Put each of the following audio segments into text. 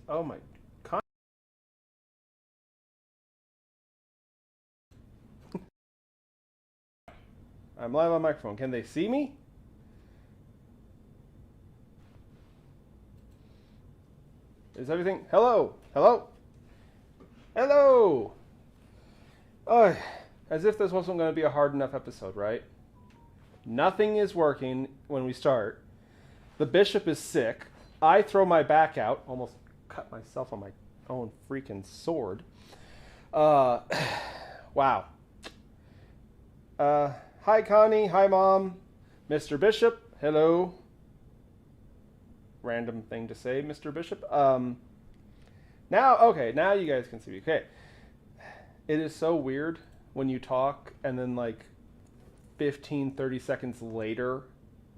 Oh my. I'm live on microphone. Can they see me? Is everything? Hello? Hello? Hello? Oh, as if this wasn't going to be a hard enough episode, right? Nothing is working when we start. The bishop is sick. I throw my back out. Almost cut myself on my own freaking sword. Uh, wow. Hi, Connie. Hi, Mom. Mr. Bishop. Hello. Random thing to say, Mr. Bishop. Now you guys can see me. Okay. It is so weird when you talk and then like 15, 30 seconds later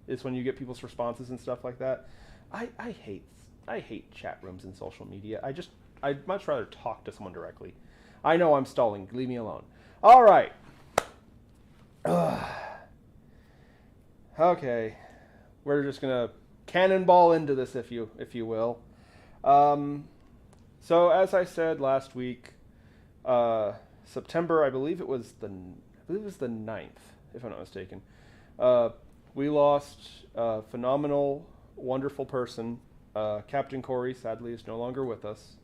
is when you get people's responses and stuff like that. I hate chat rooms and social media. I'd much rather talk to someone directly. I know I'm stalling. Leave me alone. All right. Okay. We're just gonna cannonball into this, if you will. So as I said last week, September, I believe it was the 9th, if I'm not mistaken. We lost a phenomenal, wonderful person. Captain Kori, sadly, is no longer with us.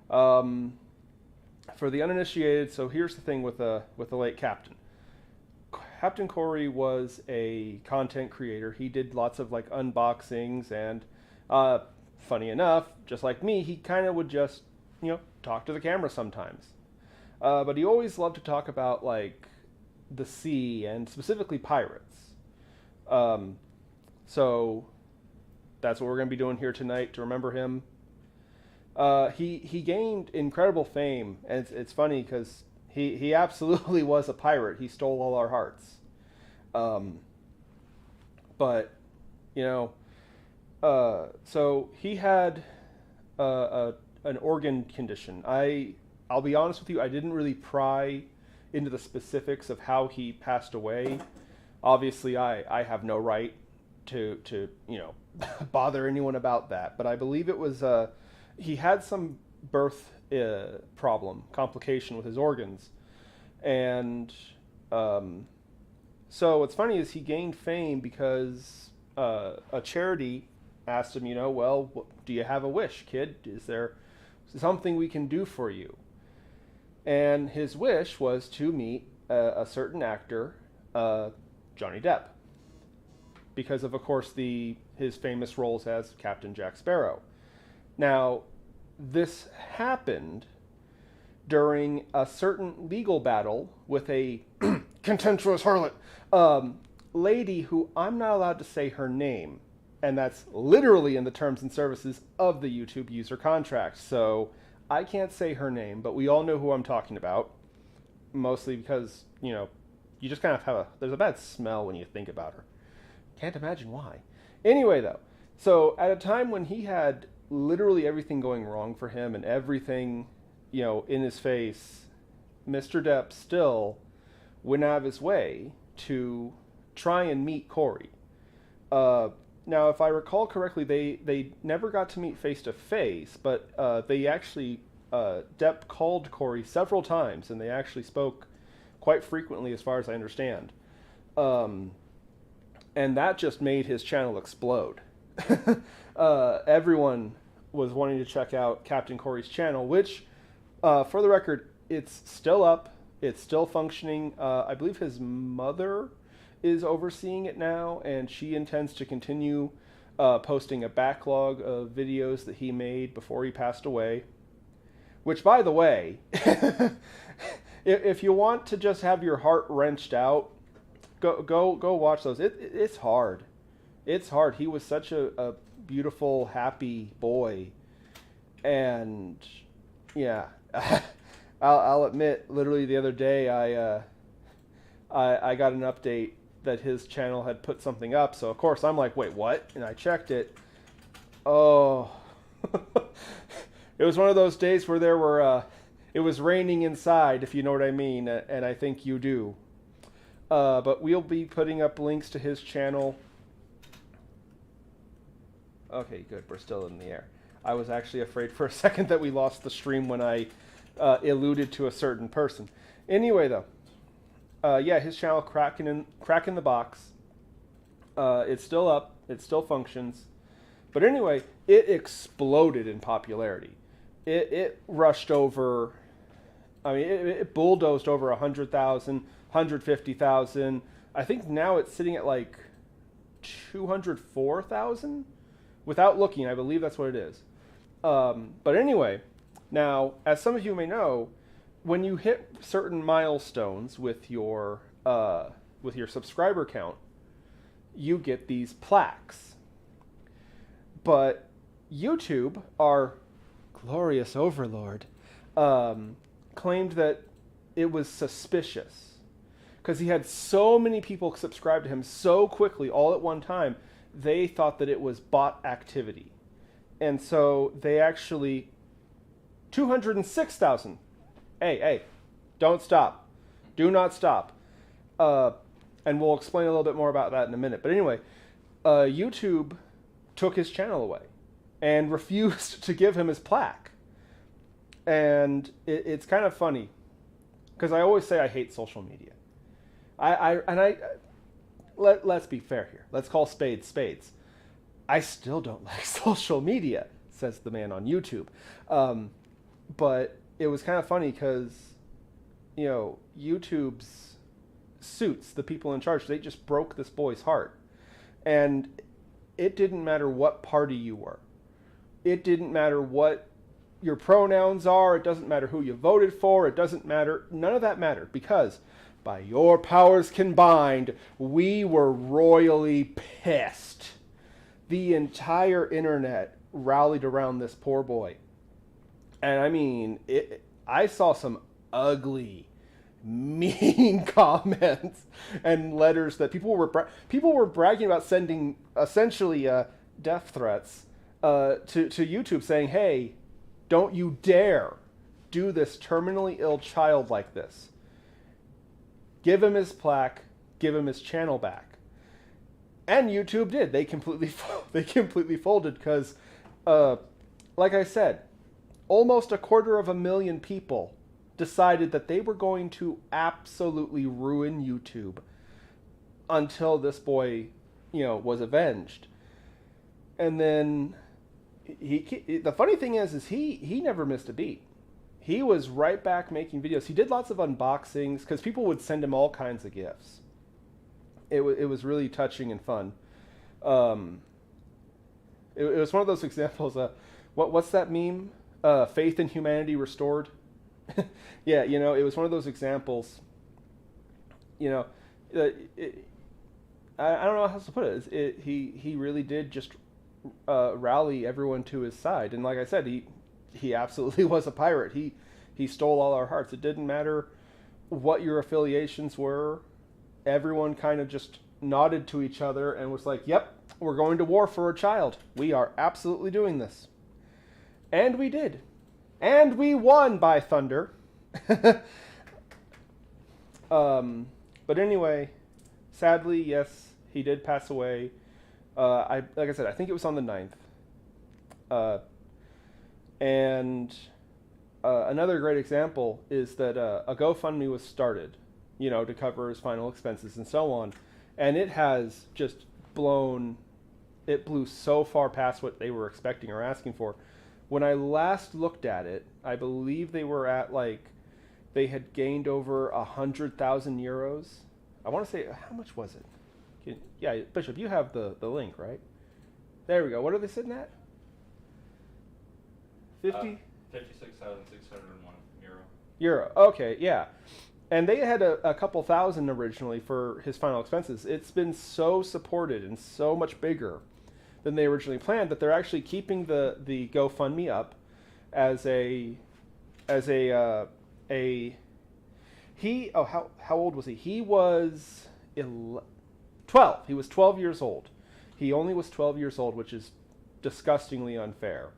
For the uninitiated, so here's the thing with the late captain. Captain Kori was a content creator. He did lots of like unboxings and, funny enough, just like me, he kind of would just, talk to the camera sometimes. But he always loved to talk about like the sea and specifically pirates. So that's what we're going to be doing here tonight to remember him. He gained incredible fame, and it's funny because he absolutely was a pirate. He stole all our hearts. But so he had an organ condition. I'll be honest with you, I didn't really pry into the specifics of how he passed away. Obviously, I have no right to bother anyone about that. But I believe it was he had some birth complication with his organs, and so what's funny is he gained fame because a charity asked him, well, do you have a wish, kid? Is there something we can do for you? And his wish was to meet a certain actor, Johnny Depp, because of course, his famous roles as Captain Jack Sparrow. Now, this happened during a certain legal battle with a contemptuous harlot lady who I'm not allowed to say her name, and that's literally in the terms and services of the YouTube user contract. So I can't say her name, but we all know who I'm talking about, mostly because, you just kind of there's a bad smell when you think about her. Can't imagine why. Anyway, though, so at a time when he had literally everything going wrong for him and everything, in his face, Mr. Depp still went out of his way to try and meet Kori. Now, if I recall correctly, they never got to meet face to face, but they actually, Depp called Kori several times, and they actually spoke quite frequently, as far as I understand. And that just made his channel explode. Everyone was wanting to check out Captain Kori's channel, which, for the record, it's still up. It's still functioning. I believe his mother is overseeing it now, and she intends to continue posting a backlog of videos that he made before he passed away. Which, by the way, if you want to just have your heart wrenched out, go watch those. It's hard. It's hard. He was such a beautiful, happy boy, and yeah, I'll admit, literally the other day I got an update that his channel had put something up. So of course I'm like, wait, what? And I checked it. Oh, it was one of those days where it was raining inside, if you know what I mean, and I think you do. But we'll be putting up links to his channel. Okay, good. We're still in the air. I was actually afraid for a second that we lost the stream when I alluded to a certain person. Anyway, though, yeah, his channel cracking the box. It's still up. It still functions. But anyway, it exploded in popularity. It rushed over. I mean, it bulldozed over 100,000, 150,000. I think now it's sitting at like 204,000. Without looking, I believe that's what it is. But anyway, now, as some of you may know, when you hit certain milestones with your subscriber count, you get these plaques. But YouTube, our glorious overlord, claimed that it was suspicious because he had so many people subscribe to him so quickly all at one time. They thought that it was bot activity. And so they actually 206,000. Hey, don't stop. Do not stop. And we'll explain a little bit more about that in a minute. But anyway, YouTube took his channel away and refused to give him his plaque. And it's kind of funny because I always say I hate social media. Let's be fair here. Let's call spades spades. I still don't like social media, says the man on YouTube. But it was kind of funny because, you know, YouTube's suits, the people in charge, they just broke this boy's heart. And it didn't matter what party you were. It didn't matter what your pronouns are. It doesn't matter who you voted for. It doesn't matter. None of that mattered because by your powers combined, we were royally pissed. The entire internet rallied around this poor boy. And I mean, I saw some ugly, mean comments and letters that people were bragging about sending essentially death threats to YouTube saying, hey, don't you dare do this terminally ill child like this. Give him his plaque, give him his channel back. And YouTube did. They completely folded because, like I said, almost 250,000 people decided that they were going to absolutely ruin YouTube until this boy, was avenged. And then the funny thing is he never missed a beat. He was right back making videos. He did lots of unboxings because people would send him all kinds of gifts. It was really touching and fun. It was one of those examples. What's that meme? Faith in humanity restored. Yeah, it was one of those examples. I don't know how else to put it. He really did just rally everyone to his side, and like I said, he absolutely was a pirate. He stole all our hearts. It didn't matter what your affiliations were. Everyone kind of just nodded to each other and was like, yep, we're going to war for a child. We are absolutely doing this. And we did. And we won, by thunder. But anyway, sadly, yes, he did pass away. Like I said, I think it was on the 9th. And another great example is that a GoFundMe was started, to cover his final expenses and so on. And it has just blew so far past what they were expecting or asking for. When I last looked at it, I believe they were at they had gained over 100,000 euros. I want to say, how much was it? Yeah, Bishop, you have the link, right? There we go. What are they sitting at? 50? 56,601 euro. Euro. Okay, yeah. And they had a couple thousand originally for his final expenses. It's been so supported and so much bigger than they originally planned that they're actually keeping the GoFundMe up as how old was he? He was 12. He was 12 years old. He only was 12 years old, which is disgustingly unfair.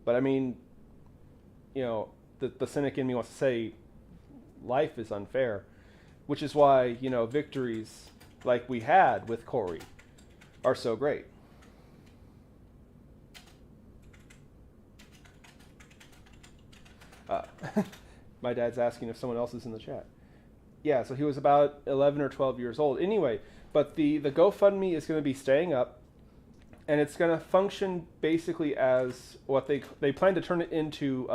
But I mean, the cynic in me wants to say life is unfair, which is why, victories like we had with Kori are so great. Uh, my dad's asking if someone else is in the chat. Yeah, so he was about 11 or 12 years old. Anyway, but the GoFundMe is going to be staying up, and it's going to function basically as what they plan to turn it into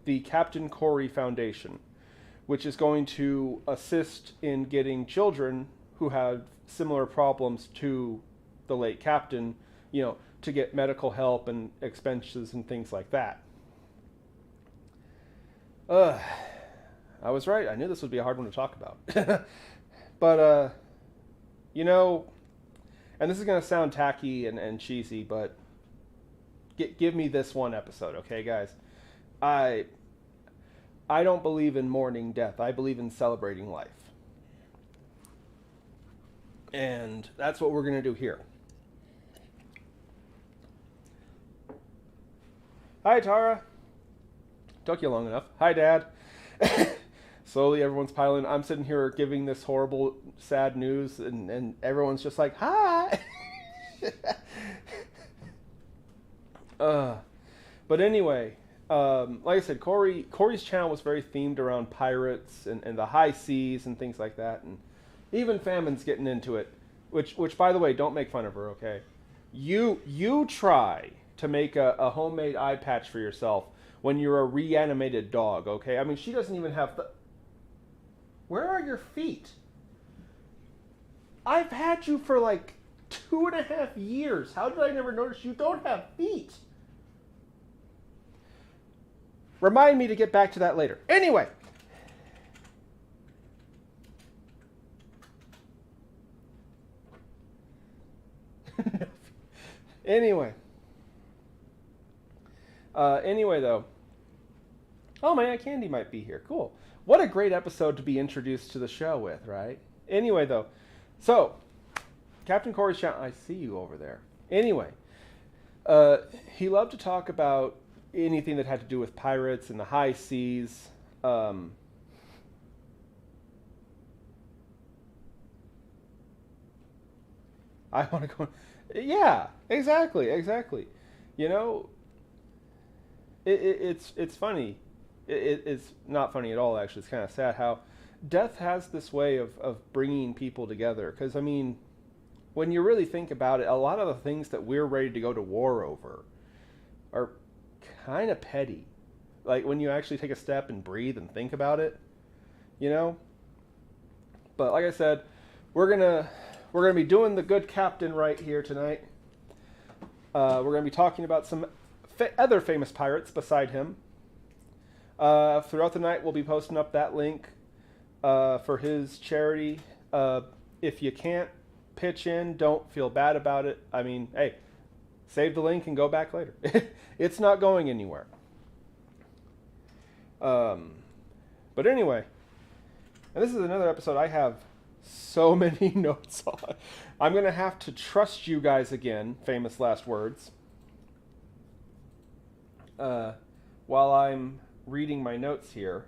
the Captain Kori Foundation, which is going to assist in getting children who have similar problems to the late captain, to get medical help and expenses and things like that. I was right. I knew this would be a hard one to talk about. But, and this is going to sound tacky and cheesy, but give me this one episode, okay, guys? I don't believe in mourning death. I believe in celebrating life. And that's what we're going to do here. Hi, Tara. Took you long enough. Hi, Dad. Slowly, everyone's piling. I'm sitting here giving this horrible, sad news, and everyone's just like, hi. But anyway, like I said, Kori's channel was very themed around pirates and the high seas and things like that, and even Famine's getting into it. Which, by the way, don't make fun of her, okay? You try to make a homemade eye patch for yourself when you're a reanimated dog, okay? I mean, she doesn't even have the... Where are your feet? I've had you for like 2.5 years. How did I never notice you don't have feet? Remind me to get back to that later. Anyway. Anyway, though. Oh, my Aunt Candy might be here. Cool. What a great episode to be introduced to the show with, right? Anyway, though. So, Captain Kori's channel. I see you over there. Anyway. He loved to talk about anything that had to do with pirates and the high seas. I want to go... Yeah, exactly. It's funny. It's not funny at all, actually. It's kind of sad how death has this way of bringing people together. Because, I mean, when you really think about it, a lot of the things that we're ready to go to war over are kind of petty. Like, when you actually take a step and breathe and think about it, But, like I said, we're gonna be doing the good captain right here tonight. We're going to be talking about some other famous pirates beside him. Throughout the night, we'll be posting up that link for his charity. If you can't pitch in, don't feel bad about it. I mean, hey, save the link and go back later. It's not going anywhere. But anyway, and this is another episode I have so many notes on. I'm going to have to trust you guys again, famous last words, while I'm reading my notes here.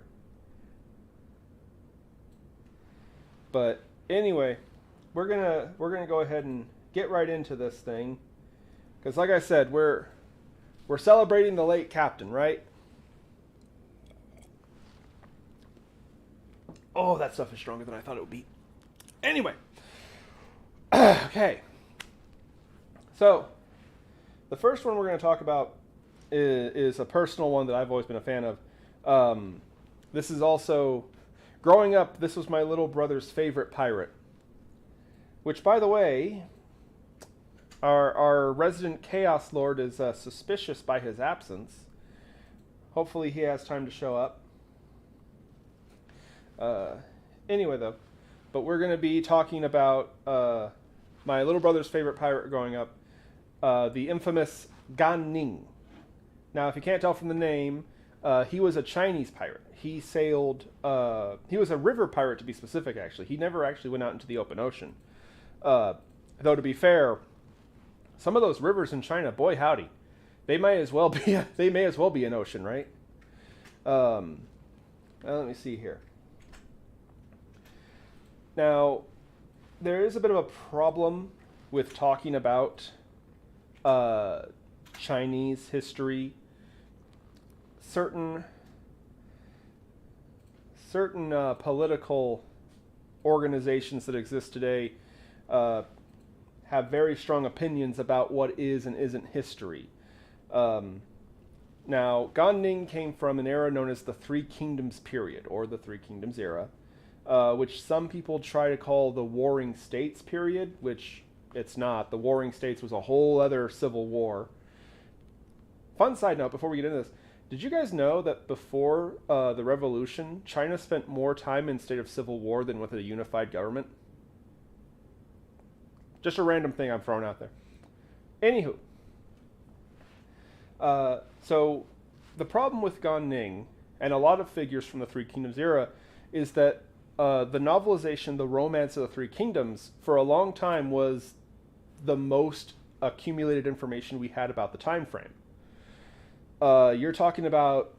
But anyway, we're gonna go ahead and get right into this thing, because like I said, we're celebrating the late captain, right? Oh, that stuff is stronger than I thought it would be. Anyway, okay. So the first one we're going to talk about is a personal one that I've always been a fan of. This is also, growing up, this was my little brother's favorite pirate. Which, by the way, our resident Chaos Lord is suspicious by his absence. Hopefully he has time to show up. Anyway, though, but we're going to be talking about my little brother's favorite pirate growing up, the infamous Gan Ning. Now, if you can't tell from the name, he was a Chinese pirate. He sailed, he was a river pirate to be specific, actually. He never actually went out into the open ocean. Though, to be fair, some of those rivers in China, boy howdy, they may as well be an ocean, right? Let me see here. Now, there is a bit of a problem with talking about Chinese history. Certain certain political organizations that exist today have very strong opinions about what is and isn't history. Now, Ganning came from an era known as the Three Kingdoms period, or the Three Kingdoms era, which some people try to call the Warring States period, which it's not. The Warring States was a whole other civil war. Fun side note before we get into this, did you guys know that before the revolution, China spent more time in state of civil war than with a unified government? Just a random thing I'm throwing out there. Anywho, so the problem with Ganning and a lot of figures from the Three Kingdoms era is that the novelization, the Romance of the Three Kingdoms, for a long time was the most accumulated information we had about the time frame. You're talking about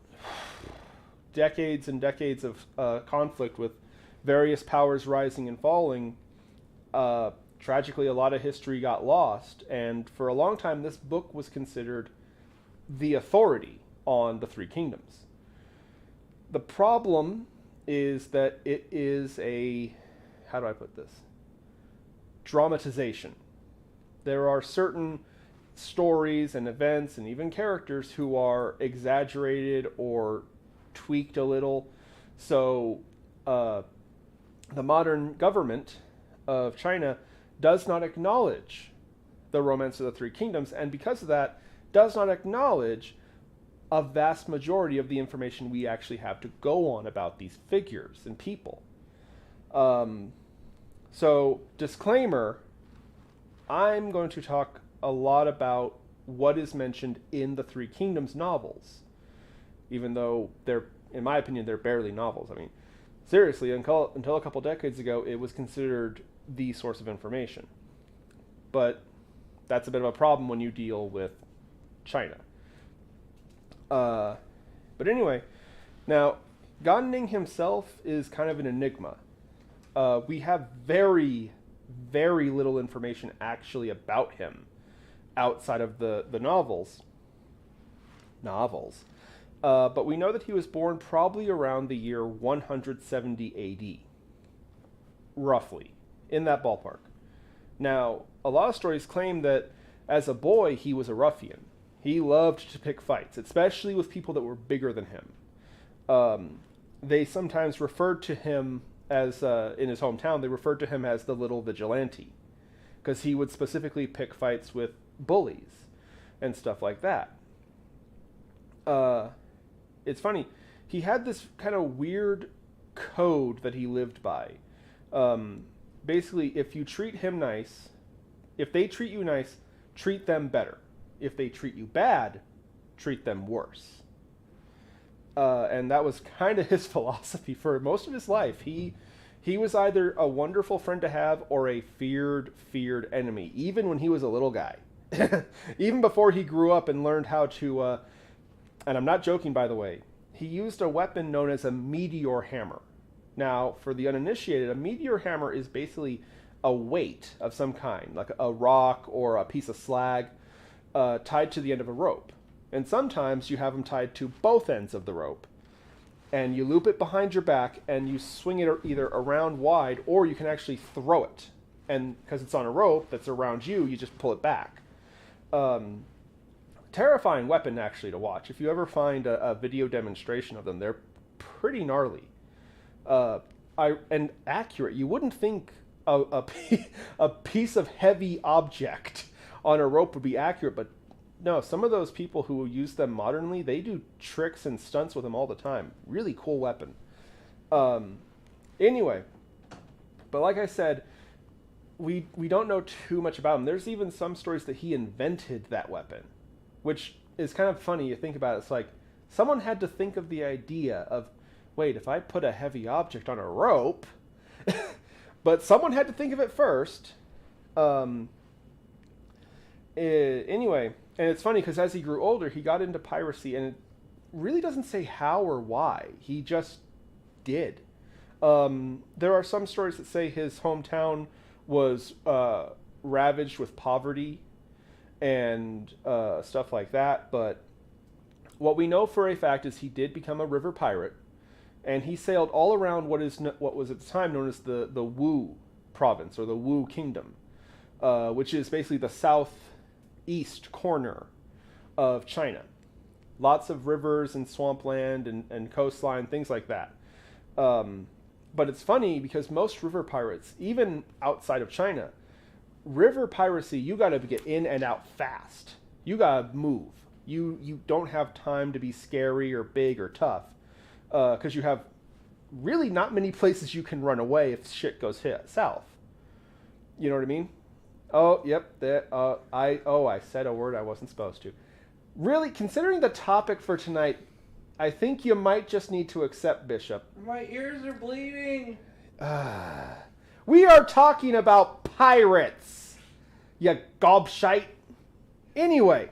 decades and decades of conflict with various powers rising and falling. Tragically, a lot of history got lost, and for a long time, this book was considered the authority on the Three Kingdoms. The problem is that it is a, how do I put this? Dramatization. There are certain stories and events and even characters who are exaggerated or tweaked a little. So the modern government of China does not acknowledge the Romance of the Three Kingdoms, and because of that, does not acknowledge a vast majority of the information we actually have to go on about these figures and people. So, disclaimer, I'm going to talk a lot about what is mentioned in the Three Kingdoms novels, even though they're, in my opinion, they're barely novels. I mean, seriously, until a couple decades ago, it was considered the source of information. But that's a bit of a problem when you deal with China. But anyway, now, Ganning himself is kind of an enigma. We have very, very little information actually about him outside of the novels. But we know that he was born probably around the year 170 AD. Roughly. In that ballpark. Now, a lot of stories claim that as a boy, he was a ruffian. He loved to pick fights, especially with people that were bigger than him. They sometimes referred to him as, in his hometown, they referred to him as the little vigilante, because he would specifically pick fights with bullies and stuff like that. It's funny, he had this kind of weird code that he lived by. Basically, if you treat him nice, if they treat you nice, treat them better. If they treat you bad, treat them worse. And that was kind of his philosophy for most of his life. He was either a wonderful friend to have or a feared enemy, even when he was a little guy. Even before he grew up and learned how to, and I'm not joking, by the way, he used a weapon known as a meteor hammer. Now, for the uninitiated, a meteor hammer is basically a weight of some kind, like a rock or a piece of slag, tied to the end of a rope. And sometimes you have them tied to both ends of the rope. And you loop it behind your back and you swing it either around wide, or you can actually throw it. And because it's on a rope that's around you, you just pull it back. Terrifying weapon, actually, to watch. If you ever find a video demonstration of them, they're pretty gnarly. And accurate. You wouldn't think a piece of heavy object on a rope would be accurate, but no, some of those people who use them modernly, they do tricks and stunts with them all the time. Really cool weapon. Anyway, but like I said, we don't know too much about him. There's even some stories that he invented that weapon, which is kind of funny. You think about it. It's like someone had to think of the idea of, wait, if I put a heavy object on a rope, but someone had to think of it first. Anyway, and it's funny because as he grew older, he got into piracy, and it really doesn't say how or why. He just did. There are some stories that say his hometown was ravaged with poverty and stuff like that, but what we know for a fact is he did become a river pirate, and he sailed all around what was at the time known as the Wu province or the Wu kingdom, which is basically the southeast corner of China. Lots of rivers and swampland and coastline, things like that. But it's funny because most river pirates, even outside of China, river piracy, you got to get in and out fast. You got to move. You don't have time to be scary or big or tough, because you have really not many places you can run away if shit goes south. You know what I mean? Oh, yep. I said a word I wasn't supposed to. Really, considering the topic for tonight, I think you might just need to accept, Bishop. My ears are bleeding. We are talking about pirates, you gobshite. Anyway,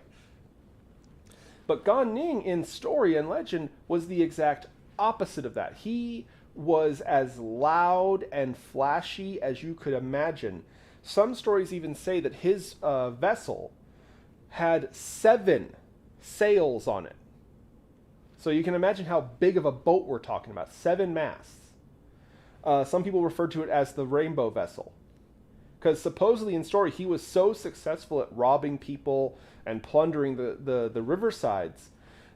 but Gan Ning in story and legend was the exact opposite of that. He was as loud and flashy as you could imagine. Some stories even say that his vessel had 7 sails on it. So you can imagine how big of a boat we're talking about. 7 masts. Some people refer to it as the rainbow vessel. Because supposedly in story, he was so successful at robbing people and plundering the riversides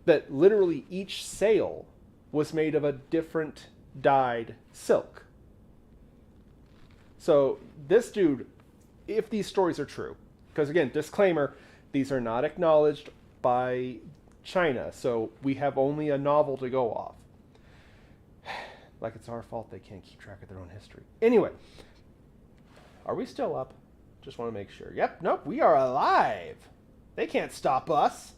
that literally each sail was made of a different dyed silk. So this dude, if these stories are true, because again, disclaimer, these are not acknowledged by China, so we have only a novel to go off. Like it's our fault they can't keep track of their own history. Anyway, are we still up? Just want to make sure. Yep, nope, we are alive. They can't stop us.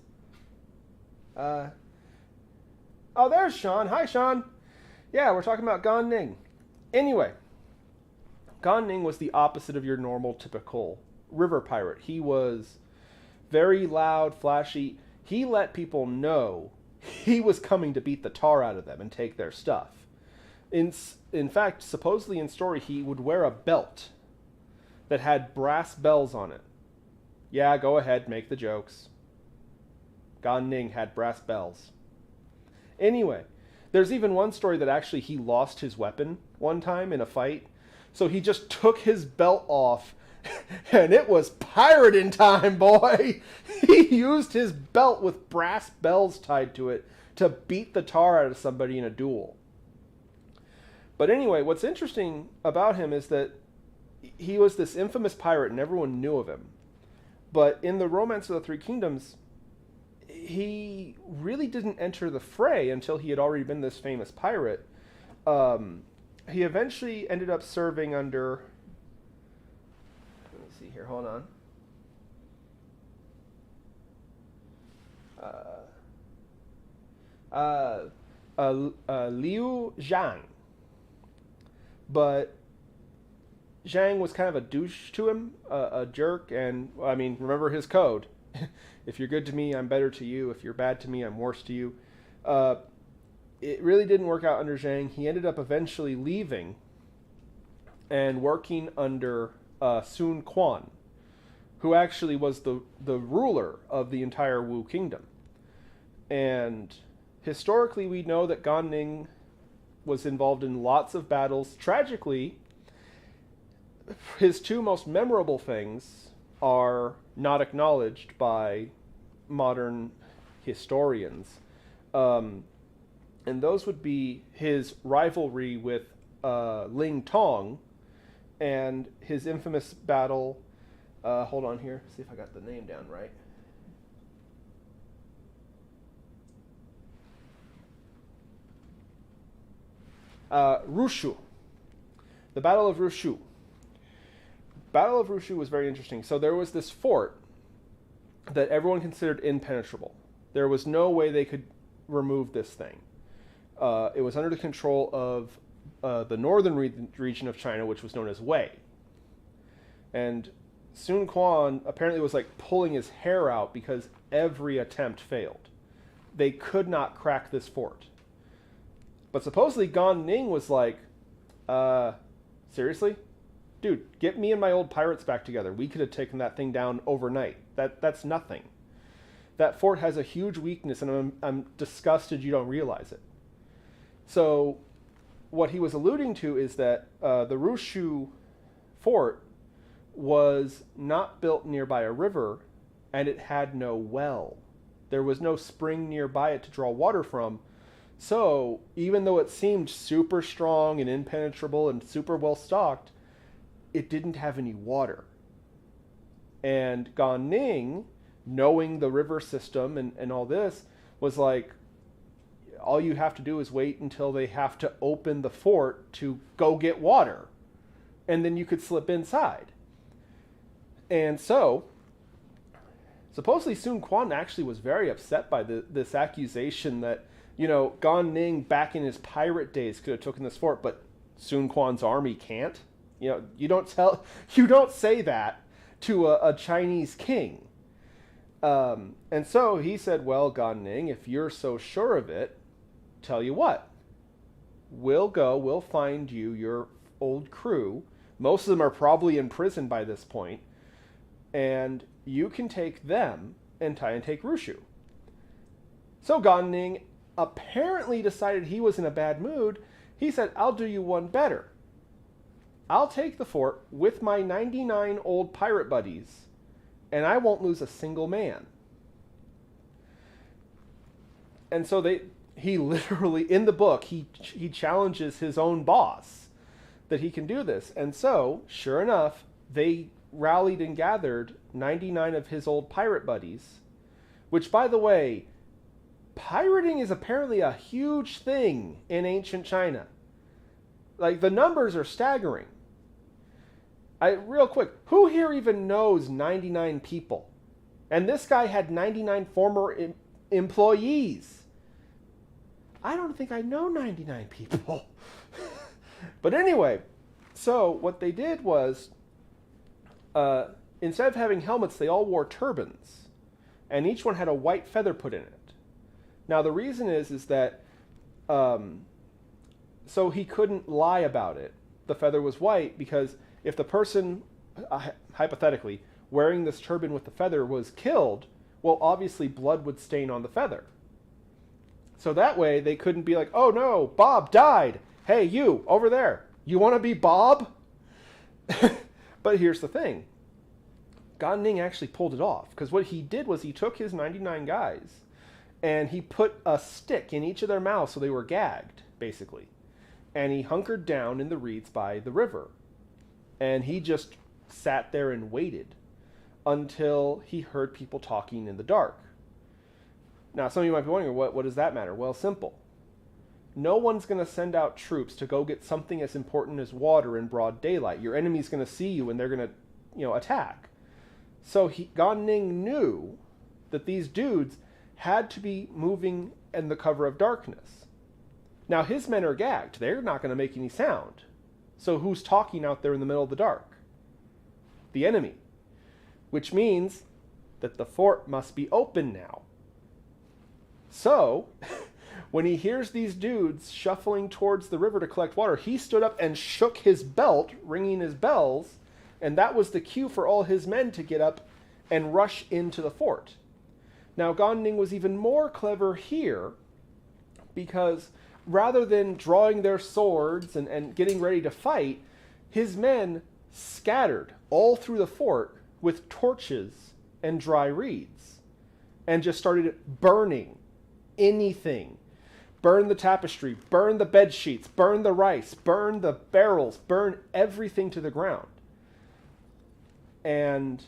Oh, there's Sean. Hi, Sean. Yeah, we're talking about Gan Ning. Anyway, Gan Ning was the opposite of your normal, typical river pirate. He was very loud, flashy. He let people know he was coming to beat the tar out of them and take their stuff. In fact, supposedly in story, he would wear a belt that had brass bells on it. Yeah, go ahead, make the jokes. Gan Ning had brass bells. Anyway, there's even one story that actually he lost his weapon one time in a fight. So he just took his belt off, and it was pirating time, boy. He used his belt with brass bells tied to it to beat the tar out of somebody in a duel. But anyway, what's interesting about him is that he was this infamous pirate and everyone knew of him. But in the Romance of the Three Kingdoms, he really didn't enter the fray until he had already been this famous pirate. He eventually ended up serving under... Let me see here, hold on. Liu Zhang. But Zhang was kind of a douche to him, a jerk, and, I mean, remember his code. If you're good to me, I'm better to you. If you're bad to me, I'm worse to you. It really didn't work out under Zhang. He ended up eventually leaving and working under Sun Quan, who actually was the ruler of the entire Wu kingdom. And historically, we know that Gan Ning was involved in lots of battles. Tragically, his 2 most memorable things are not acknowledged by modern historians. And those would be his rivalry with Ling Tong and his infamous battle. Hold on here, see if I got the name down right. Rushu. The Battle of Rushu. Battle of Rushu was very interesting. So there was this fort that everyone considered impenetrable. There was no way they could remove this thing. It was under the control of the northern region of China, which was known as Wei. And Sun Quan apparently was like pulling his hair out because every attempt failed. They could not crack this fort. But supposedly Gan Ning was like, seriously? Dude, get me and my old pirates back together. We could have taken that thing down overnight. That's nothing. That fort has a huge weakness, and I'm disgusted you don't realize it. So what he was alluding to is that the Rushu fort was not built nearby a river, and it had no well. There was no spring nearby it to draw water from. So even though it seemed super strong and impenetrable and super well stocked, it didn't have any water. And Gan Ning, knowing the river system and all this, was like, all you have to do is wait until they have to open the fort to go get water. And then you could slip inside. And so, supposedly Sun Quan actually was very upset by this accusation that, Gan Ning back in his pirate days could have taken this fort, but Sun Quan's army can't. You don't say that to a Chinese king. And so he said, well, Gan Ning, if you're so sure of it, tell you what, we'll find you your old crew. Most of them are probably in prison by this point. And you can take them and try and take Rushu. So Gan Ning apparently decided he was in a bad mood. He said, I'll do you one better. I'll take the fort with my 99 old pirate buddies, and I won't lose a single man. And so he literally, in the book, he challenges his own boss that he can do this. And so, sure enough, they rallied and gathered 99 of his old pirate buddies, which, by the way, pirating is apparently a huge thing in ancient China. Like, the numbers are staggering. Real quick, who here even knows 99 people? And this guy had 99 former employees. I don't think I know 99 people. But anyway, so what they did was, instead of having helmets, they all wore turbans. And each one had a white feather put in it. Now, the reason is that, so he couldn't lie about it. The feather was white because if the person, hypothetically, wearing this turban with the feather was killed, well, obviously blood would stain on the feather. So that way they couldn't be like, oh no, Bob died. Hey, you, over there, you want to be Bob? But here's the thing. Gan Ning actually pulled it off, because what he did was he took his 99 guys and he put a stick in each of their mouths so they were gagged, basically. And he hunkered down in the reeds by the river. And he just sat there and waited until he heard people talking in the dark. Now, some of you might be wondering, what does that matter? Well, simple. No one's going to send out troops to go get something as important as water in broad daylight. Your enemy's going to see you and they're going to, attack. So Gan Ning knew that these dudes had to be moving in the cover of darkness. Now, his men are gagged. They're not going to make any sound. So who's talking out there in the middle of the dark? The enemy. Which means that the fort must be open now. So, when he hears these dudes shuffling towards the river to collect water, he stood up and shook his belt, ringing his bells, and that was the cue for all his men to get up and rush into the fort. Now, Gan Ning was even more clever here, because rather than drawing their swords and getting ready to fight, his men scattered all through the fort with torches and dry reeds, and just started burning anything. Burn the tapestry, burn the bed sheets, burn the rice, burn the barrels, burn everything to the ground. And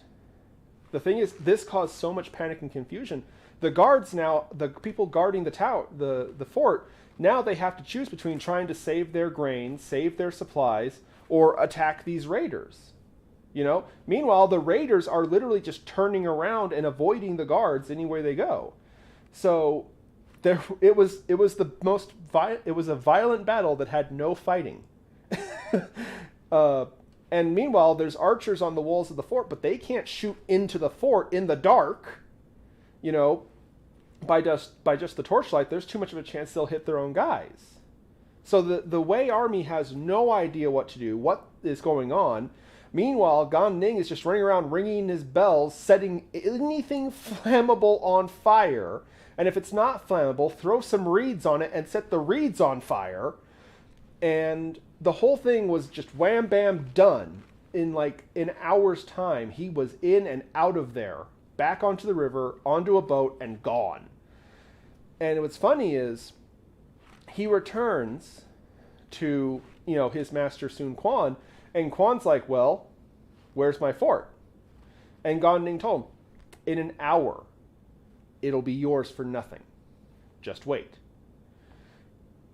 the thing is, this caused so much panic and confusion. The guards now, the people guarding the tower, the fort, now they have to choose between trying to save their grain, save their supplies, or attack these raiders. Meanwhile, the raiders are literally just turning around and avoiding the guards anywhere they go. So it was a violent battle that had no fighting. And meanwhile, there's archers on the walls of the fort, but they can't shoot into the fort in the dark. By just the torchlight, there's too much of a chance they'll hit their own guys. So the Wei army has no idea what to do, what is going on. Meanwhile, Gan Ning is just running around ringing his bells, setting anything flammable on fire. And if it's not flammable, throw some reeds on it and set the reeds on fire. And the whole thing was just wham bam done in like an hour's time. He was in and out of there, back onto the river, onto a boat, and gone. And what's funny is he returns to, his master Sun Quan, and Quan's like, well, where's my fort? And Gan Ning told him, in an hour, it'll be yours for nothing. Just wait.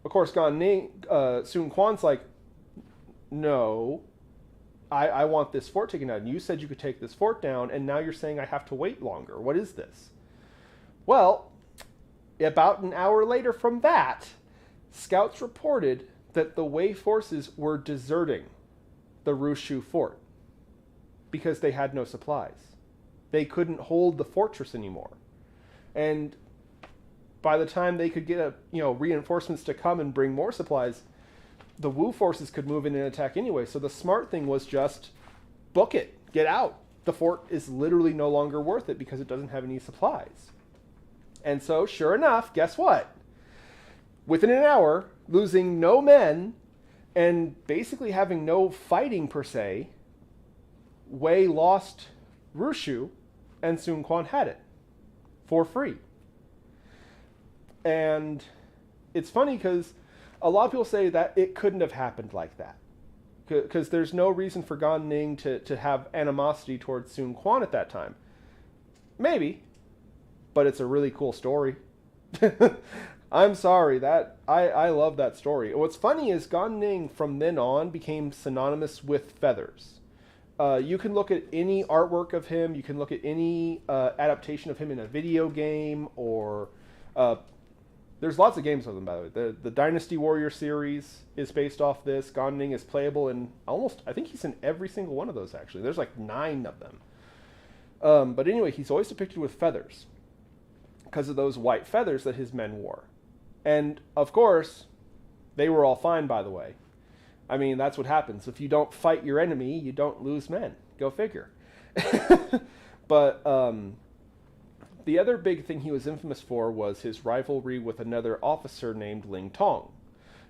Of course, Sun Quan's like, no, I want this fort taken down. You said you could take this fort down, and now you're saying I have to wait longer. What is this? Well, about an hour later from that, scouts reported that the Wei forces were deserting the Rushu fort because they had no supplies. They couldn't hold the fortress anymore. And by the time they could get reinforcements to come and bring more supplies, the Wu forces could move in and attack anyway. So the smart thing was just book it, get out. The fort is literally no longer worth it because it doesn't have any supplies. And so, sure enough, guess what? Within an hour, losing no men and basically having no fighting per se, Wei lost Rushu and Sun Quan had it for free. And it's funny because a lot of people say that it couldn't have happened like that. Because there's no reason for Gan Ning to have animosity towards Sun Quan at that time. Maybe. But it's a really cool story. I'm sorry. I love that story. What's funny is Gan Ning from then on became synonymous with feathers. You can look at any artwork of him. You can look at any adaptation of him in a video game or... there's lots of games with him, by the way. The Dynasty Warrior series is based off this. Gan Ning is playable in I think he's in every single one of those, actually. There's like 9 of them. But anyway, he's always depicted with feathers because of those white feathers that his men wore. And, of course, they were all fine, by the way. I mean, that's what happens. If you don't fight your enemy, you don't lose men. Go figure. But the other big thing he was infamous for was his rivalry with another officer named Ling Tong.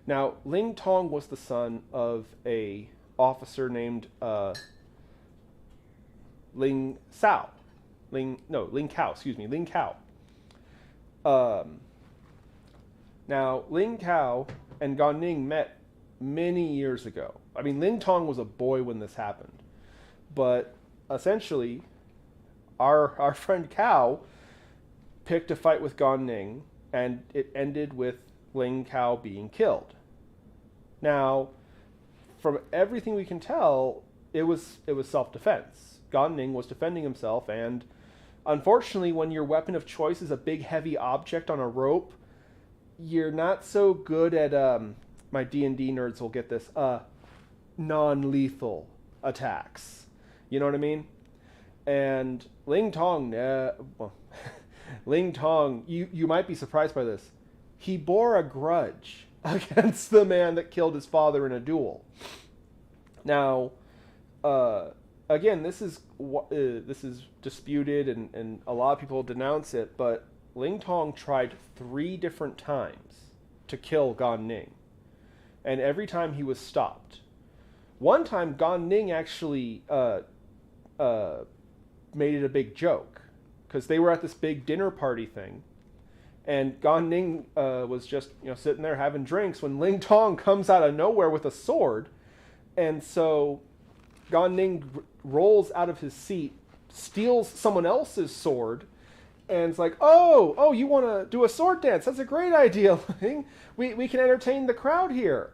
Now, Ling Tong was the son of a officer named Ling Cao. Ling Cao. Now, Ling Cao and Gan Ning met many years ago. I mean, Ling Tong was a boy when this happened. But essentially, our friend Cao picked a fight with Gan Ning, and it ended with Ling Cao being killed. Now, from everything we can tell, it was self-defense. Gan Ning was defending himself, and unfortunately, when your weapon of choice is a big, heavy object on a rope, you're not so good at, my D&D nerds will get this, non-lethal attacks. You know what I mean? And Ling Tong, Ling Tong, you might be surprised by this. He bore a grudge against the man that killed his father in a duel. Now, again, this is disputed, and a lot of people denounce it, but Ling Tong tried 3 different times to kill Gan Ning, and every time he was stopped. One time, Gan Ning actually made it a big joke, because they were at this big dinner party thing, and Gan Ning was just sitting there having drinks when Ling Tong comes out of nowhere with a sword, and so Gan Ning rolls out of his seat, steals someone else's sword, and it's like, oh, you want to do a sword dance? That's a great idea, Ling. We can entertain the crowd here.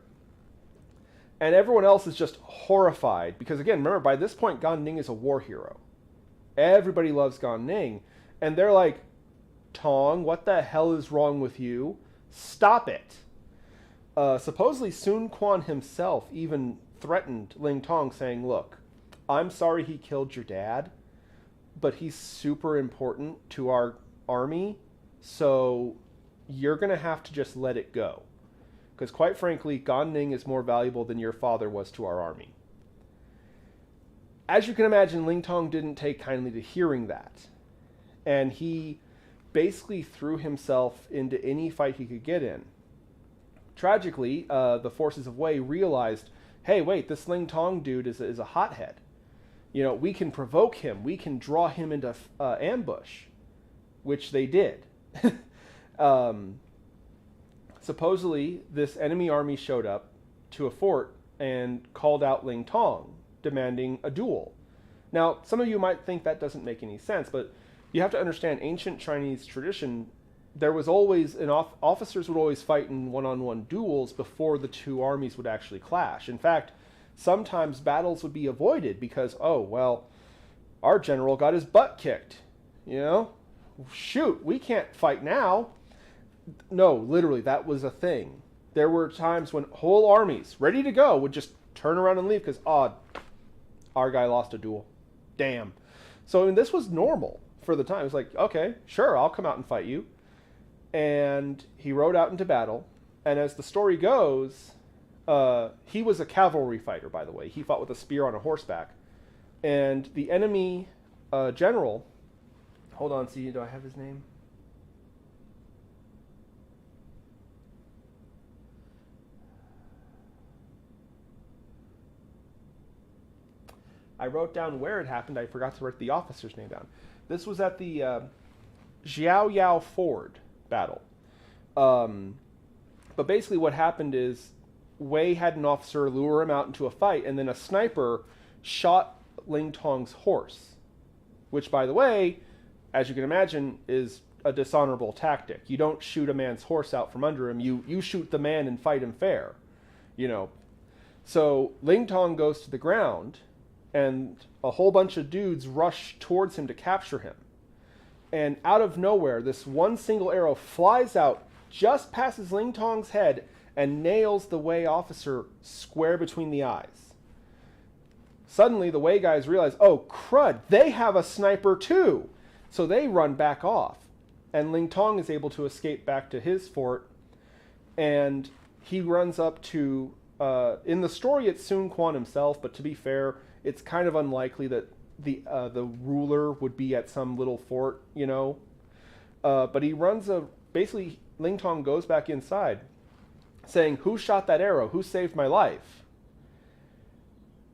And everyone else is just horrified, because again, remember, by this point, Gan Ning is a war hero. Everybody loves Gan Ning. And they're like, Tong, what the hell is wrong with you? Stop it. Supposedly, Sun Quan himself even threatened Ling Tong, saying, look, I'm sorry he killed your dad, but he's super important to our army, so you're going to have to just let it go. Because quite frankly, Gan Ning is more valuable than your father was to our army. As you can imagine, Ling Tong didn't take kindly to hearing that. And he basically threw himself into any fight he could get in. Tragically, the forces of Wei realized, hey, wait, this Ling Tong dude is a hothead. We can provoke him. We can draw him into ambush, which they did. Supposedly, this enemy army showed up to a fort and called out Ling Tong, demanding a duel. Now, some of you might think that doesn't make any sense, but you have to understand ancient Chinese tradition. There was always officers would always fight in one-on-one duels before the two armies would actually clash. In fact, sometimes battles would be avoided because, oh, well, our general got his butt kicked. Shoot, we can't fight now. No, literally, that was a thing. There were times when whole armies, ready to go, would just turn around and leave because, our guy lost a duel. Damn. So this was normal for the time. It was like, okay, sure, I'll come out and fight you. And he rode out into battle. And as the story goes, he was a cavalry fighter, by the way. He fought with a spear on a horseback. And the enemy general, hold on, see, do I have his name? I wrote down where it happened. I forgot to write the officer's name down. This was at the Xiao Yao Ford battle. But basically what happened is Wei had an officer lure him out into a fight, and then a sniper shot Ling Tong's horse, which, by the way, as you can imagine, is a dishonorable tactic. You don't shoot a man's horse out from under him. You shoot the man and fight him fair. So Ling Tong goes to the ground, and a whole bunch of dudes rush towards him to capture him. And out of nowhere, this one single arrow flies out, just passes Ling Tong's head, and nails the Wei officer square between the eyes. Suddenly, the Wei guys realize, oh, crud, they have a sniper too. So they run back off. And Ling Tong is able to escape back to his fort. And he runs up to, in the story, it's Sun Quan himself, but to be fair, it's kind of unlikely that the ruler would be at some little fort, But he runs basically, Ling Tong goes back inside, saying, who shot that arrow? Who saved my life?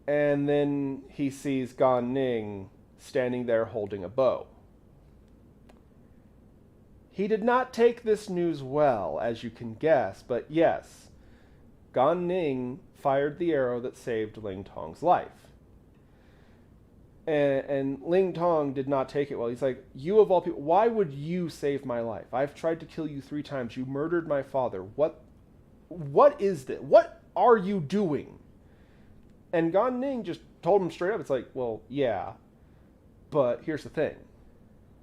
And then he sees Gan Ning standing there holding a bow. He did not take this news well, as you can guess, but yes, Gan Ning fired the arrow that saved Ling Tong's life. And Ling Tong did not take it well. He's like, you of all people, why would you save my life? I've tried to kill you 3 times. You murdered my father. What is this? What are you doing? And Gan Ning just told him straight up, it's like, well, yeah, but here's the thing.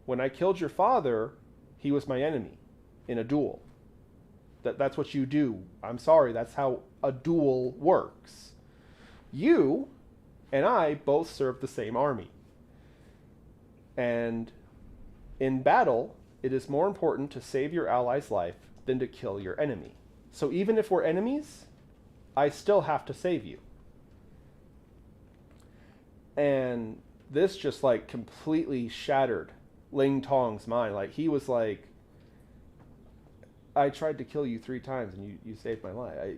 When I killed your father, he was my enemy in a duel. That's what you do. I'm sorry, that's how a duel works. You and I both serve the same army. And in battle, it is more important to save your ally's life than to kill your enemy. So even if we're enemies, I still have to save you. And this just completely shattered Ling Tong's mind. He was like, I tried to kill you 3 times and you saved my life.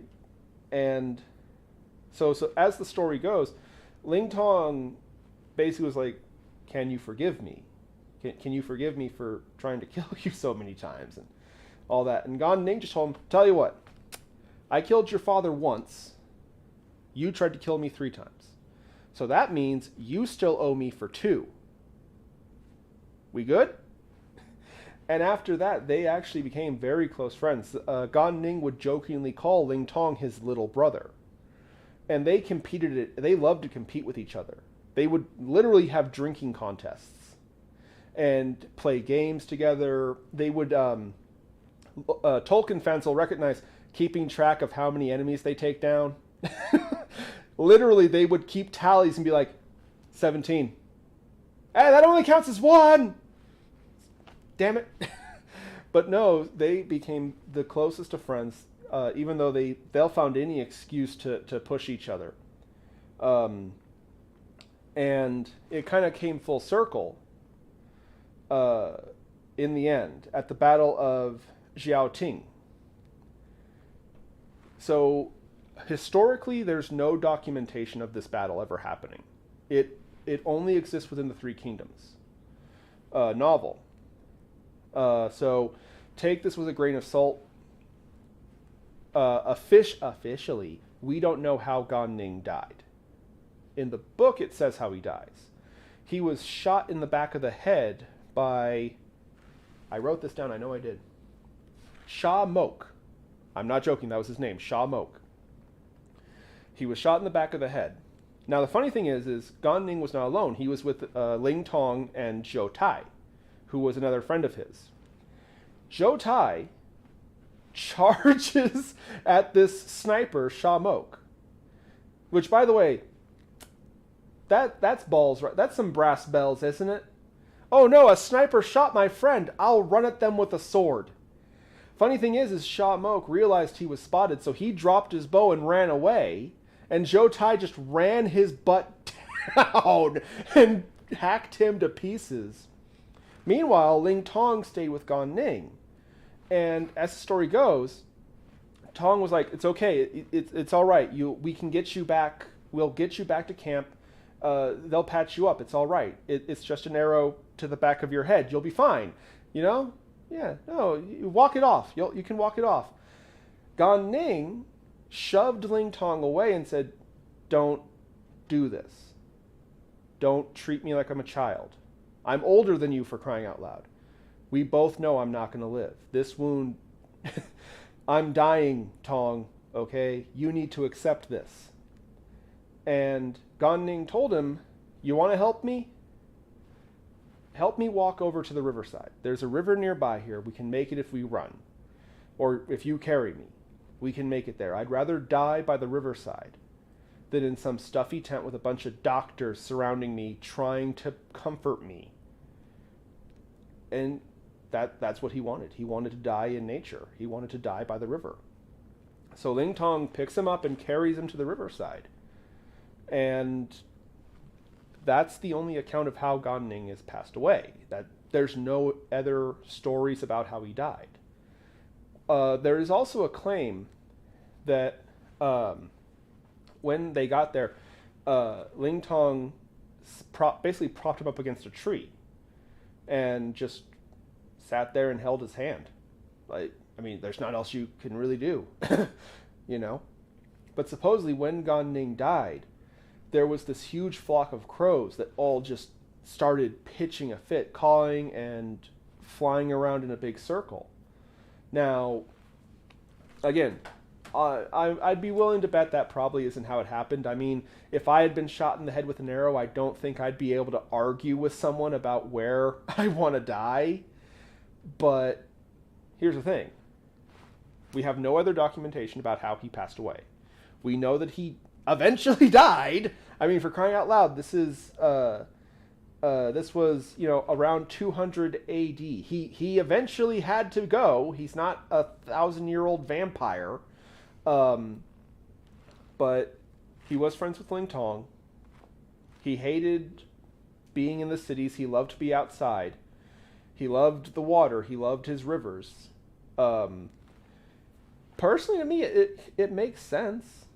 And so as the story goes, Ling Tong basically was like, can you forgive me? Can you forgive me for trying to kill you so many times and all that? And Gan Ning just told him, tell you what, I killed your father once. You tried to kill me 3 times. So that means you still owe me for 2. We good? And after that, they actually became very close friends. Gan Ning would jokingly call Ling Tong his little brother. And they they loved to compete with each other. They would literally have drinking contests and play games together. They would, Tolkien fans will recognize keeping track of how many enemies they take down. Literally, they would keep tallies and be like, 17. Hey, that only counts as 1! Damn it. But no, they became the closest of friends. Even though they'll found any excuse to push each other. And it kind of came full circle in the end, at the Battle of Xiaoting. So historically, there's no documentation of this battle ever happening. It only exists within the Three Kingdoms novel. So take this with a grain of salt. Officially, we don't know how Gan Ning died. In the book, it says how he dies. He was shot in the back of the head by... I wrote this down, I know I did. Sha Mok. I'm not joking, that was his name, Sha Mok. He was shot in the back of the head. Now, the funny thing is Gan Ning was not alone. He was with Ling Tong and Zhou Tai, who was another friend of his. Zhou Tai charges at this sniper, Sha Mok. Which, by the way, that's balls, right? That's some brass bells, isn't it? Oh no, a sniper shot my friend. I'll run at them with a sword. Funny thing is Sha Mok realized he was spotted, so he dropped his bow and ran away. And Zhou Tai just ran his butt down and hacked him to pieces. Meanwhile, Ling Tong stayed with Gan Ning. And as the story goes, Tong was like, "It's okay, it's all right. We can get you back. We'll get you back to camp. They'll patch you up. It's all right. It's just an arrow to the back of your head. You'll be fine. You know? Yeah. No, you walk it off. You can walk it off." Gan Ning shoved Ling Tong away and said, "Don't do this. Don't treat me like I'm a child. I'm older than you, for crying out loud. We both know I'm not going to live. This wound, I'm dying, Tong, okay? You need to accept this." And Gan Ning told him, "You want to help me? Help me walk over to the riverside. There's a river nearby here. We can make it if we run. Or if you carry me. We can make it there. I'd rather die by the riverside than in some stuffy tent with a bunch of doctors surrounding me trying to comfort me." And that's what he wanted. He wanted to die in nature. He wanted to die by the river. So Ling Tong picks him up and carries him to the riverside. And that's the only account of how Gan Ning has passed away. That there's no other stories about how he died. There is also a claim that when they got there, Ling Tong basically propped him up against a tree and just sat there and held his hand. Like, I mean, there's not else you can really do, you know? But supposedly when Gan Ning died, there was this huge flock of crows that all just started pitching a fit, cawing and flying around in a big circle. Now, again, I'd be willing to bet that probably isn't how it happened. I mean, if I had been shot in the head with an arrow, I don't think I'd be able to argue with someone about where I want to die. But here's the thing. We have no other documentation about how he passed away. We know that he eventually died. I mean, for crying out loud, this was, around 200 AD. He eventually had to go. He's not a 1,000-year-old vampire. But he was friends with Ling Tong. He hated being in the cities. He loved to be outside. He loved the water. He loved his rivers. Personally, to me, it makes sense.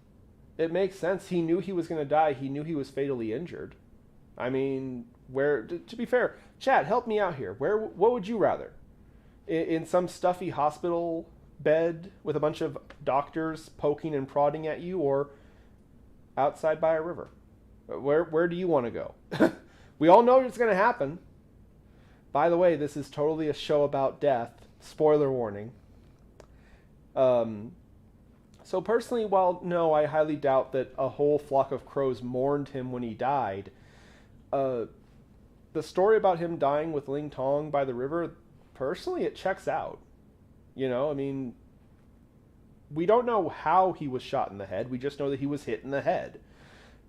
It makes sense. He knew he was going to die. He knew he was fatally injured. I mean, to be fair, chat, help me out here. What would you rather? In some stuffy hospital bed with a bunch of doctors poking and prodding at you, or outside by a river? Where do you want to go? We all know it's going to happen. By the way, this is totally a show about death. Spoiler warning. So personally, while no, I highly doubt that a whole flock of crows mourned him when he died, the story about him dying with Ling Tong by the river, personally, it checks out. You know, I mean, we don't know how he was shot in the head. We just know that he was hit in the head.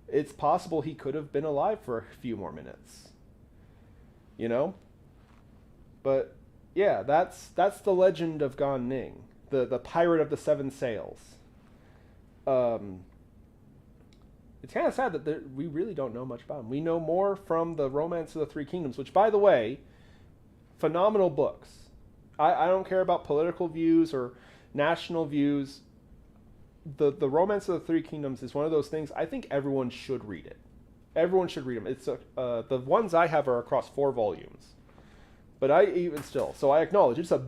It's possible he could have been alive for a few more minutes. You know? But, yeah, that's the legend of Gan Ning, the pirate of the seven sails. It's kind of sad that we really don't know much about him. We know more from the Romance of the Three Kingdoms, which, by the way, phenomenal books. I don't care about political views or national views. the Romance of the Three Kingdoms is one of those things. I think everyone should read it. Everyone should read them. It's the ones I have are across 4 volumes, but I even still. So I acknowledge it's a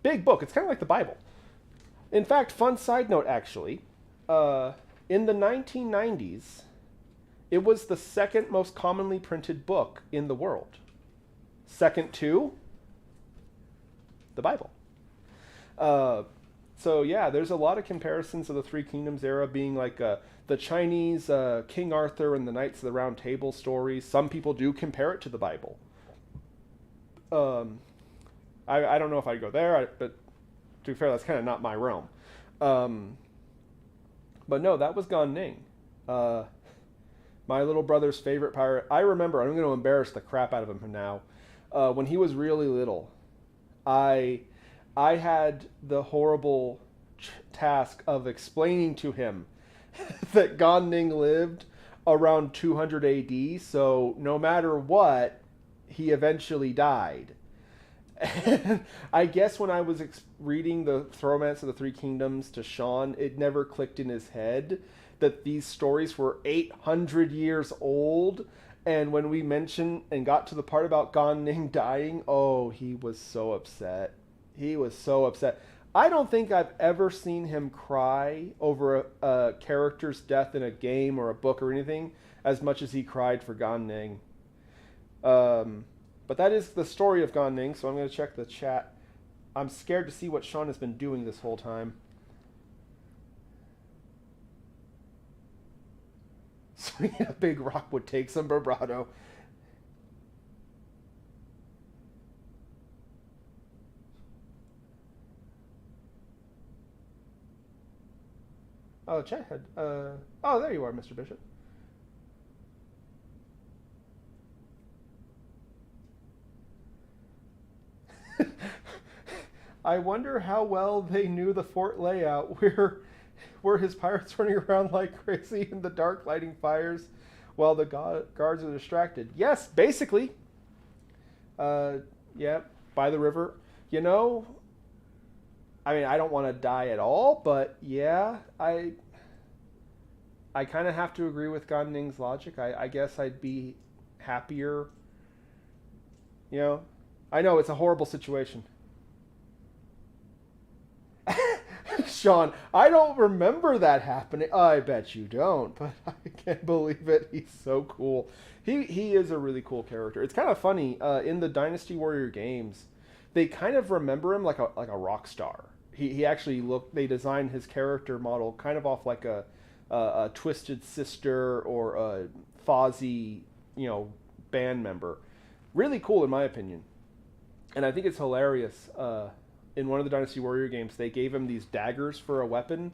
big book. It's kind of like the Bible. In fact, fun side note actually, in the 1990s, it was the second most commonly printed book in the world, second to the Bible. So yeah, there's a lot of comparisons of the Three Kingdoms era being like the Chinese King Arthur and the Knights of the Round Table stories. Some people do compare it to the Bible. I don't know if I'd go there, but to be fair, that's kind of not my realm. But no, that was Gan Ning. My little brother's favorite pirate. I remember, I'm going to embarrass the crap out of him now. When he was really little, I had the horrible task of explaining to him that Gan Ning lived around 200 AD, so no matter what, he eventually died. And I guess when I was reading the Romance of the Three Kingdoms to Sean, it never clicked in his head that these stories were 800 years old. And when we mentioned and got to the part about Gan Ning dying, oh, he was so upset. He was so upset. I don't think I've ever seen him cry over a character's death in a game or a book or anything as much as he cried for Gan Ning. But that is the story of Gan Ning, so I'm going to check the chat. I'm scared to see what Sean has been doing this whole time. Swinging a big rock would take some bravado. Oh, chat had... oh, there you are, Mr. Bishop. I wonder how well they knew the fort layout. Were his pirates running around like crazy in the dark, lighting fires while the guards are distracted? Yes, basically. Yeah, by the river. You know, I mean, I don't want to die at all, but yeah, I kind of have to agree with Gan Ning's logic. I guess I'd be happier. You know, I know it's a horrible situation. Sean, I don't remember that happening. I bet you don't, but I can't believe it. He's so cool. He is a really cool character. It's kind of funny in the Dynasty Warrior games, they kind of remember him like a rock star. He actually they designed his character model kind of off like a Twisted Sister or a Fozzie, band member. Really cool in my opinion, and I think it's hilarious. In one of the Dynasty Warrior games, they gave him these daggers for a weapon,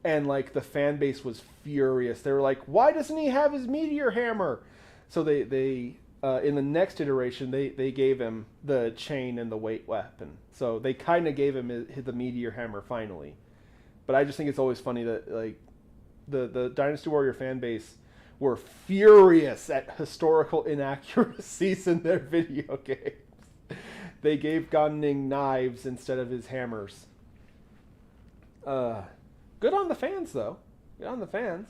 and like the fan base was furious. They were like, "Why doesn't he have his meteor hammer?" So they in the next iteration they gave him the chain and the weight weapon. So they kind of gave him the meteor hammer finally. But I just think it's always funny that like the Dynasty Warrior fan base were furious at historical inaccuracies in their video games. They gave Gan Ning knives instead of his hammers. Good on the fans, though. Good on the fans.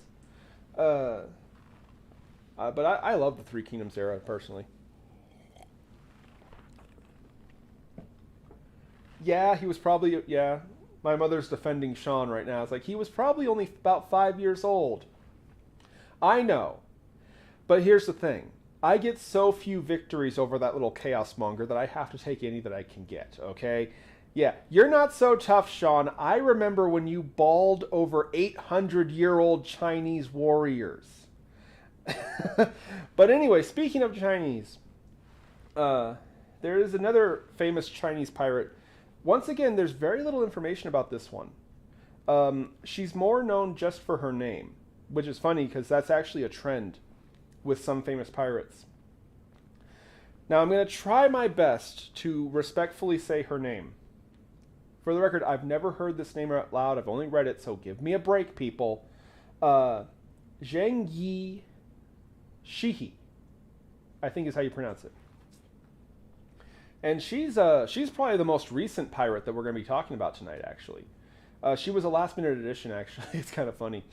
But I love the Three Kingdoms era, personally. Yeah, he was probably... Yeah, my mother's defending Sean right now. It's like, he was probably only about 5 years old. I know. But here's the thing. I get so few victories over that little chaos monger that I have to take any that I can get, okay? Yeah, you're not so tough, Sean. I remember when you bawled over 800-year-old Chinese warriors. But anyway, speaking of Chinese, there is another famous Chinese pirate. Once again, there's very little information about this one. She's more known just for her name, which is funny because that's actually a trend with some famous pirates. Now I'm going to try my best to respectfully say her name. For the record, I've never heard this name out loud. I've only read it, so give me a break, people. Zheng Yi Shihi, I think is how you pronounce it. And she's probably the most recent pirate that we're going to be talking about tonight, actually. She was a last-minute addition, actually. It's kind of funny.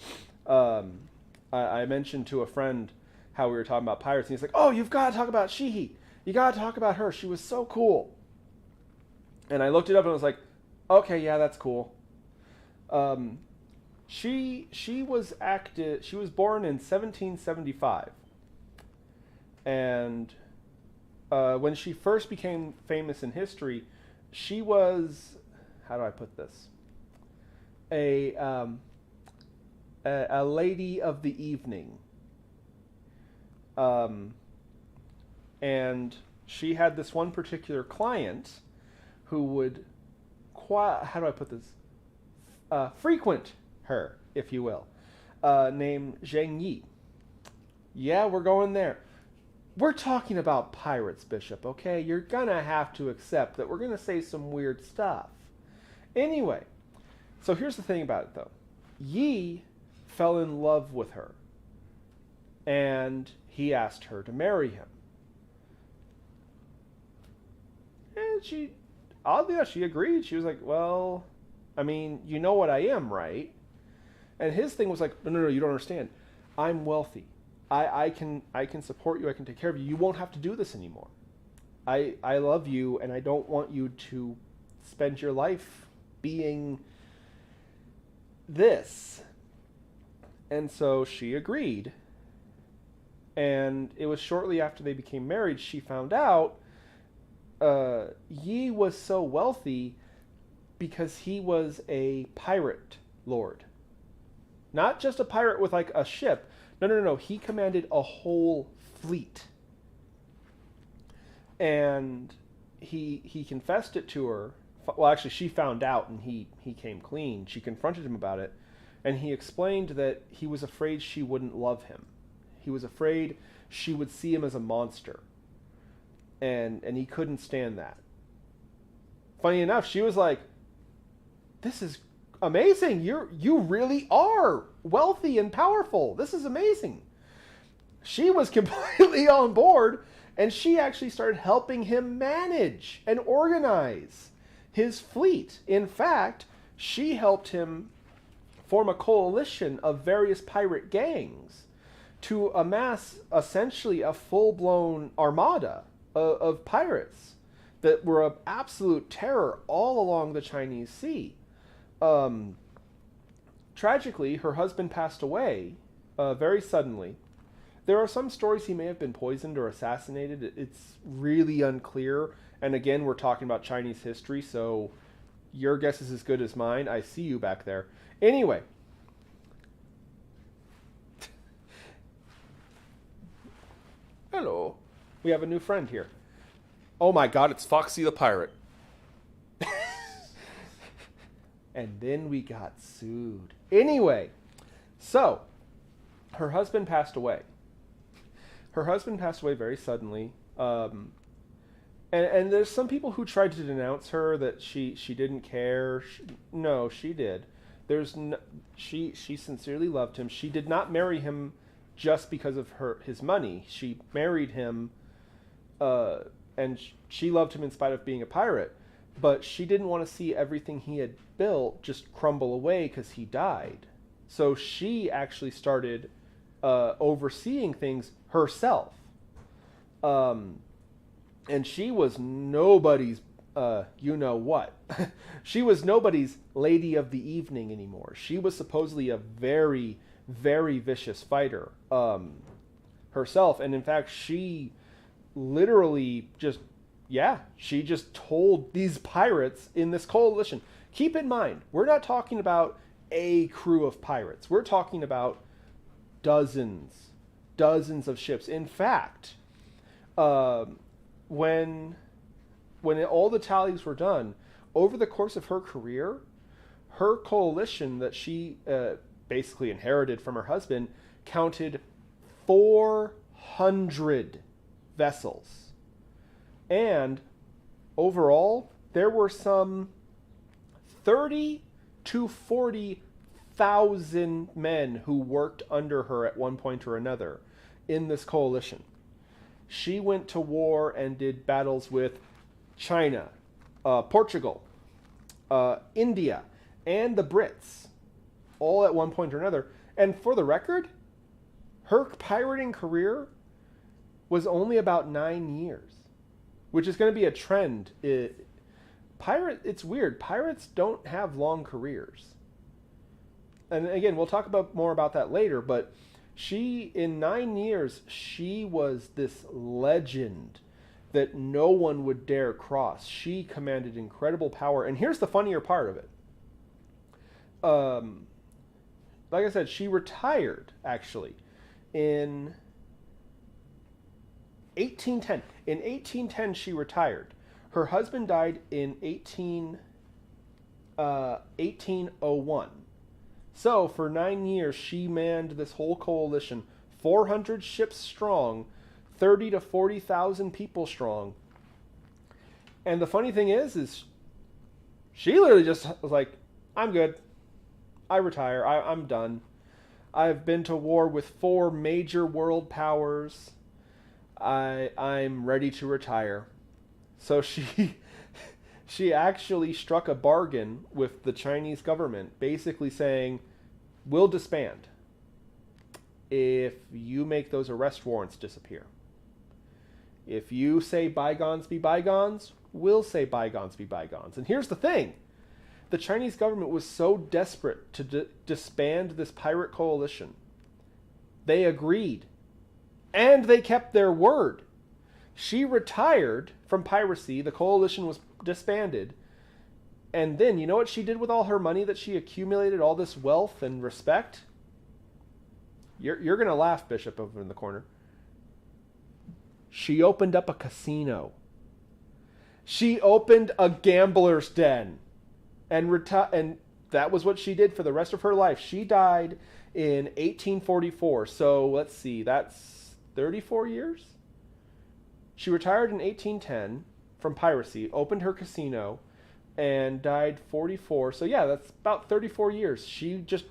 I mentioned to a friend how we were talking about pirates, and he's like, "Oh, you've got to talk about Shihi. You got to talk about her. She was so cool." And I looked it up, and I was like, "Okay, yeah, that's cool." She was active. She was born in 1775, and when she first became famous in history, she was, how do I put this? A lady of the evening. And she had this one particular client who would, how do I put this? Frequent her, if you will, named Zheng Yi. Yeah, we're going there. We're talking about pirates, Bishop, okay? You're gonna have to accept that we're gonna say some weird stuff. Anyway, so here's the thing about it, though. Yi fell in love with her, and he asked her to marry him. And she, oddly enough, she agreed. She was like, "Well, I mean, you know what I am, right?" And his thing was like, no, you don't understand. I'm wealthy. I can support you. I can take care of you. You won't have to do this anymore. I love you, and I don't want you to spend your life being this. And so she agreed. And it was shortly after they became married, she found out Yi was so wealthy because he was a pirate lord. Not just a pirate with like a ship. No. He commanded a whole fleet. And he confessed it to her. Well, actually, she found out and he came clean. She confronted him about it. And he explained that he was afraid she wouldn't love him. He was afraid she would see him as a monster. And he couldn't stand that. Funny enough, she was like, "This is amazing. You really are wealthy and powerful. This is amazing." She was completely on board, and she actually started helping him manage and organize his fleet. In fact, she helped him form a coalition of various pirate gangs to amass essentially a full-blown armada of pirates that were of absolute terror all along the Chinese Sea. Tragically, her husband passed away very suddenly. There are some stories he may have been poisoned or assassinated. It's really unclear. And again, we're talking about Chinese history, so your guess is as good as mine. I see you back there. Anyway. Hello. We have a new friend here. Oh my God, it's Foxy the Pirate. And then we got sued. Anyway, so her husband passed away. Her husband passed away very suddenly. And there's some people who tried to denounce her that she didn't care. No, she did. She sincerely loved him. She did not marry him just because of his money. She married him, and she loved him in spite of being a pirate. But she didn't want to see everything he had built just crumble away because he died. So she actually started overseeing things herself. And she was nobody's, you-know-what. She was nobody's lady of the evening anymore. She was supposedly a very, very vicious fighter herself. And in fact, she literally she just told these pirates in this coalition. Keep in mind, we're not talking about a crew of pirates. We're talking about dozens of ships. In fact, when all the tallies were done, over the course of her career, her coalition that she basically inherited from her husband counted 400 vessels. And overall, there were some 30 to 40,000 men who worked under her at one point or another in this coalition. She went to war and did battles with China, Portugal, India, and the Brits, all at one point or another. And for the record, her pirating career was only about 9 years, which is going to be a trend. It's weird. Pirates don't have long careers. And again, we'll talk more about that later, but in 9 years, she was this legend that no one would dare cross. She commanded incredible power. And here's the funnier part of it. Like I said, she retired, actually, in 1810. In 1810, she retired. Her husband died in 1801. So, for 9 years, she manned this whole coalition, 400 ships strong, 30 to 40,000 people strong. And the funny thing is she literally just was like, I'm good. I retire. I'm done. I've been to war with 4 major world powers. I'm ready to retire. So she actually struck a bargain with the Chinese government, basically saying, we'll disband if you make those arrest warrants disappear. If you say bygones be bygones, we'll say bygones be bygones. And here's the thing. The Chinese government was so desperate to disband this pirate coalition. They agreed. And they kept their word. She retired from piracy. The coalition was disbanded. And then, you know what she did with all her money that she accumulated, all this wealth and respect? You're going to laugh, Bishop, over in the corner. She opened up a casino. She opened a gambler's den. And that was what she did for the rest of her life. She died in 1844. So, let's see, that's 34 years? She retired in 1810 from piracy, opened her casino, and died 44. So yeah, that's about 34 years. She just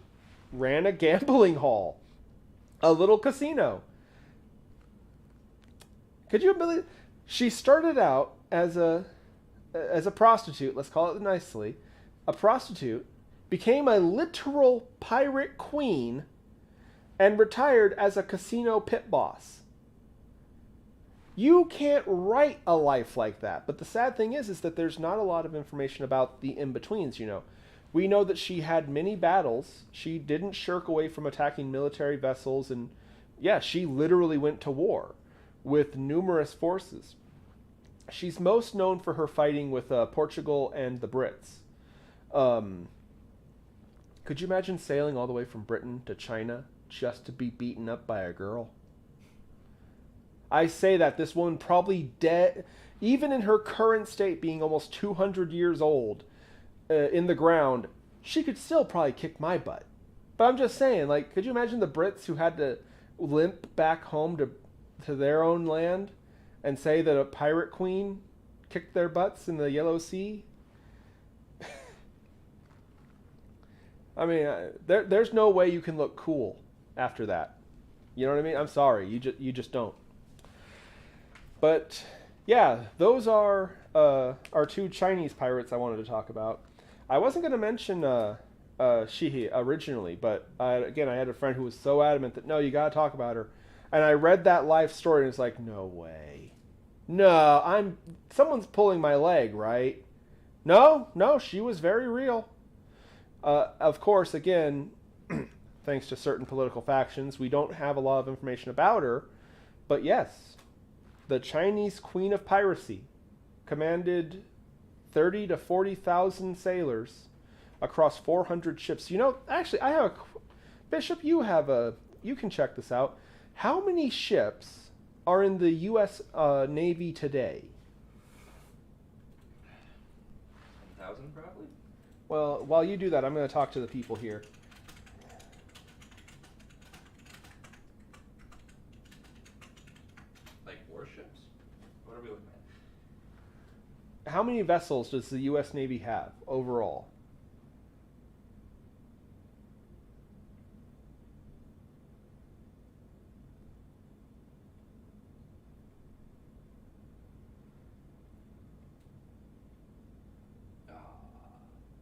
ran a gambling hall, a little casino. Could you believe? She started out as a prostitute, let's call it nicely, a prostitute, became a literal pirate queen, and retired as a casino pit boss. You can't write a life like that. But the sad thing is that there's not a lot of information about the in-betweens, you know. We know that she had many battles. She didn't shirk away from attacking military vessels. And yeah, she literally went to war with numerous forces. She's most known for her fighting with Portugal and the Brits. Could you imagine sailing all the way from Britain to China just to be beaten up by a girl? I say that this woman probably dead, even in her current state, being almost 200 years old, in the ground, she could still probably kick my butt. But I'm just saying, like, could you imagine the Brits who had to limp back home to their own land and say that a pirate queen kicked their butts in the Yellow Sea? I mean, there's no way you can look cool after that. You know what I mean? I'm sorry, you just don't. But yeah, those are our 2 Chinese pirates I wanted to talk about. I wasn't going to mention Shihi originally, but I had a friend who was so adamant that no, you got to talk about her. And I read that life story and it's like, no way. No, someone's pulling my leg, right? No, she was very real. Of course, again, thanks to certain political factions, we don't have a lot of information about her. But yes, the Chinese Queen of Piracy commanded 30 to 40,000 sailors across 400 ships. You know, actually, I have Bishop, you can check this out. How many ships are in the U.S. Navy today? 1,000 probably? Well, while you do that, I'm going to talk to the people here. Like warships? What are we looking at? How many vessels does the U.S. Navy have overall?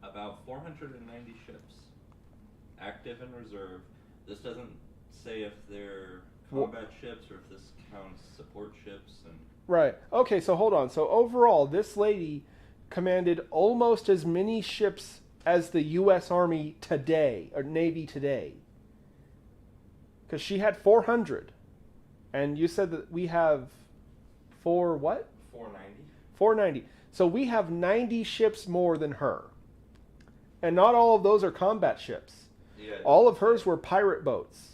About about 490 ships, active and reserve. This doesn't say if they're combat ships or if this counts support ships. And Right. Okay, so hold on. So overall, this lady commanded almost as many ships as the U.S. Army today, or Navy today. Because she had 400. And you said that we have what? 490. 490. So we have 90 ships more than her. And not all of those are combat ships. Yeah, All of hers were pirate boats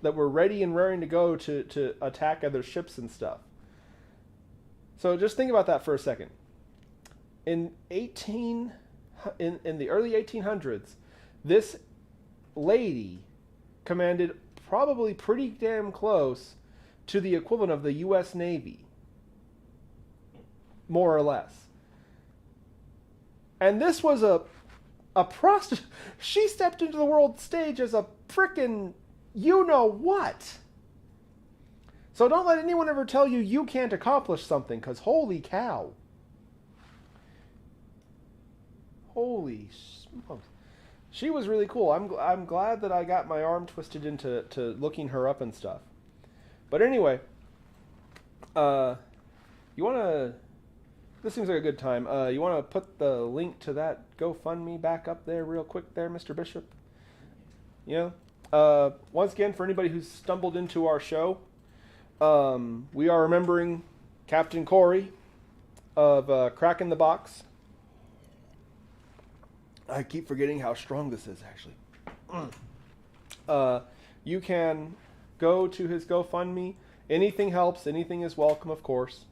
that were ready and raring to go to attack other ships and stuff. So just think about that for a second. In the early 1800s, this lady commanded probably pretty damn close to the equivalent of the U.S. Navy, more or less. And this was a prostitute. She stepped into the world stage as a frickin' you-know-what. So don't let anyone ever tell you you can't accomplish something, because holy cow. Holy smokes. She was really cool. I'm glad that I got my arm twisted into looking her up and stuff. But anyway, you want to... This seems like a good time. You want to put the link to that GoFundMe back up there real quick there, Mr. Bishop? You know? Once again, for anybody who's stumbled into our show, we are remembering Captain Kori of Crack in the Box. I keep forgetting how strong this is, actually. You can go to his GoFundMe. Anything helps. Anything is welcome, of course.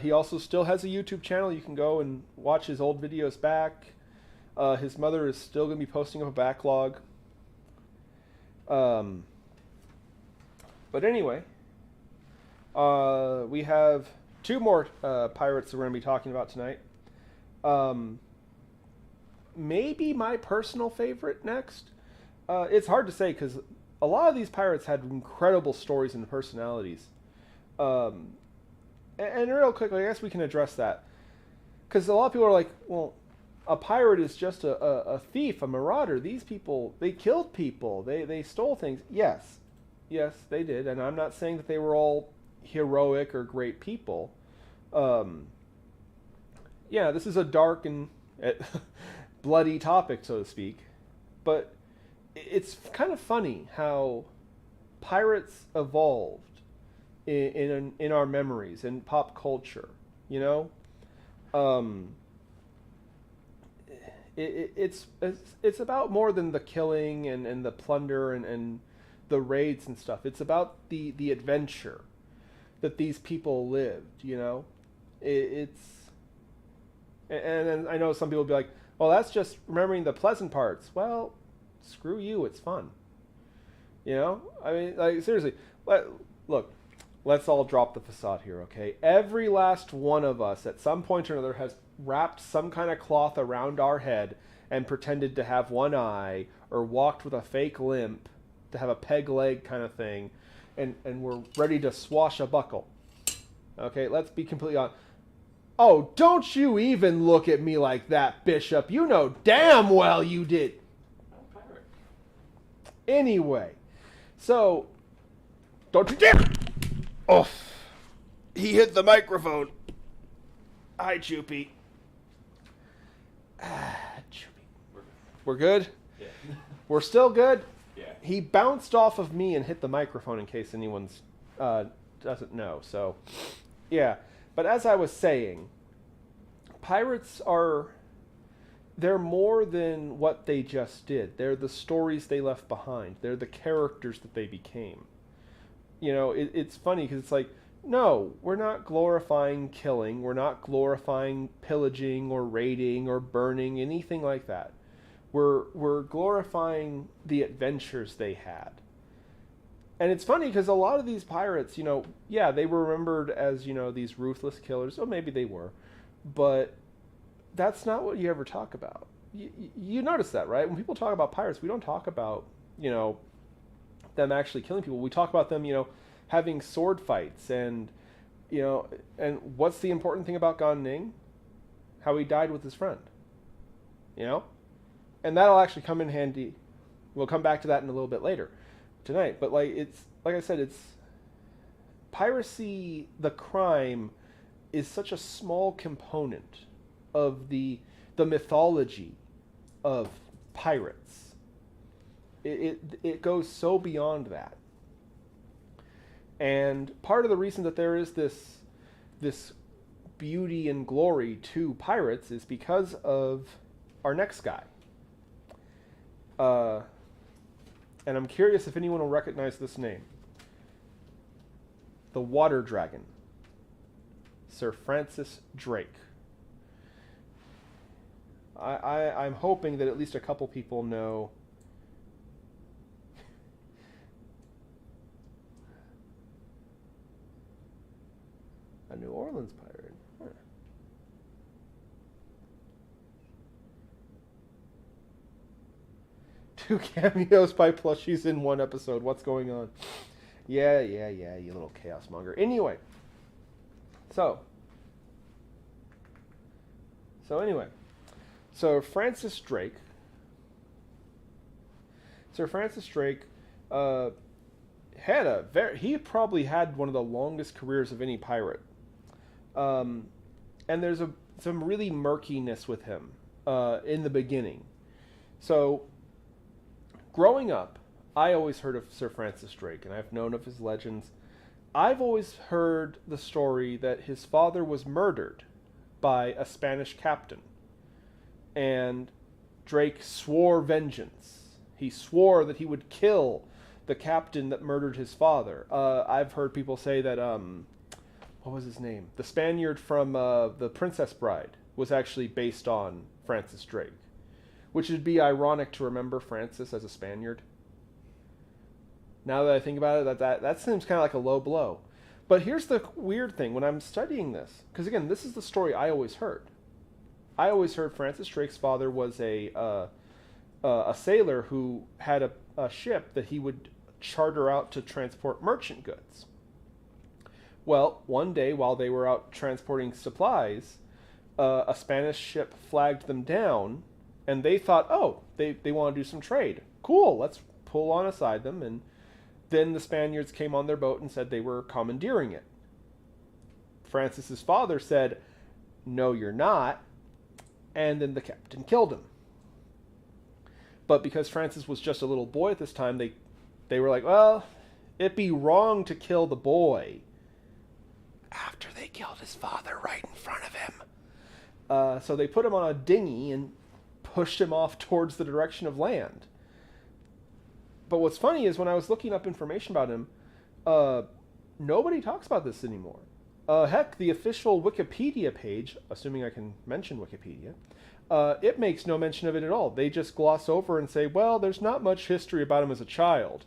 He also still has a YouTube channel. You can go and watch his old videos back. His mother is still going to be posting up a backlog. But anyway, we have two more pirates that we're going to be talking about tonight. Maybe my personal favorite next. It's hard to say because a lot of these pirates had incredible stories and personalities. And real quickly, I guess we can address that. Because a lot of people are like, well, a pirate is just a thief, a marauder. These people, they killed people. They stole things. Yes, they did. And I'm not saying that they were all heroic or great people. Yeah, this is a dark and bloody topic, so to speak. But it's kind of funny how pirates evolved in our memories, in pop culture, you know? It's about more than the killing and the plunder and the raids and stuff. It's about the adventure that these people lived, you know? And I know some people will be like, well, that's just remembering the pleasant parts. Well, screw you, it's fun. You know? I mean, like, seriously, look, let's all drop the facade here, okay? Every last one of us at some point or another has wrapped some kind of cloth around our head and pretended to have one eye or walked with a fake limp to have a peg leg kind of thing, and we're ready to swashbuckle. Okay, let's be completely honest. Oh, don't you even look at me like that, Bishop. You know damn well you did. I'm a pirate. Anyway, so, don't you dare! Oh, he hit the microphone. Hi, Choopy. Choopy. We're good? Yeah. We're still good? Yeah. He bounced off of me and hit the microphone in case anyone's doesn't know. So, yeah. But as I was saying, pirates they're more than what they just did. They're the stories they left behind. They're the characters that they became. You know, it's funny because it's like, no, we're not glorifying killing. We're not glorifying pillaging or raiding or burning, anything like that. We're glorifying the adventures they had. And it's funny because a lot of these pirates, you know, yeah, they were remembered as, you know, these ruthless killers. Oh, maybe they were. But that's not what you ever talk about. You notice that, right? When people talk about pirates, we don't talk about, you know, them actually killing people. We talk about them, you know, having sword fights and, you know, and what's the important thing about Gan Ning? How he died with his friend. you know? And that'll actually come in handy. We'll come back to that in a little bit later tonight. But it's like I said, it's piracy, the crime, is such a small component of the mythology of pirates. It goes so beyond that. And part of the reason that there is this beauty and glory to pirates is because of our next guy. And I'm curious if anyone will recognize this name. The Water Dragon, Sir Francis Drake. I'm hoping that at least a couple people know. A New Orleans pirate. Huh. Two cameos by plushies in one episode. What's going on? Yeah, you little chaos monger. Anyway. So Francis Drake. Sir Francis Drake he probably had one of the longest careers of any pirate. And there's some really murkiness with him in the beginning. So, growing up, I always heard of Sir Francis Drake, and I've known of his legends. I've always heard the story that his father was murdered by a Spanish captain. And Drake swore vengeance. He swore that he would kill the captain that murdered his father. I've heard people say that, what was his name? The Spaniard from The Princess Bride was actually based on Francis Drake. Which would be ironic to remember Francis as a Spaniard. Now that I think about it, that seems kind of like a low blow. But here's the weird thing when I'm studying this, because again, this is the story I always heard. I always heard Francis Drake's father was a sailor who had a ship that he would charter out to transport merchant goods. Well, one day while they were out transporting supplies, a Spanish ship flagged them down, and they thought, oh, they want to do some trade. Cool, let's pull on aside them. And then the Spaniards came on their boat and said they were commandeering it. Francis's father said, no, you're not. And then the captain killed him. But because Francis was just a little boy at this time, they were like, well, it'd be wrong to kill the boy. After they killed his father right in front of him. So they put him on a dinghy and pushed him off towards the direction of land. But what's funny is when I was looking up information about him, nobody talks about this anymore. Heck, the official Wikipedia page, assuming I can mention Wikipedia, it makes no mention of it at all. They just gloss over and say, well, there's not much history about him as a child.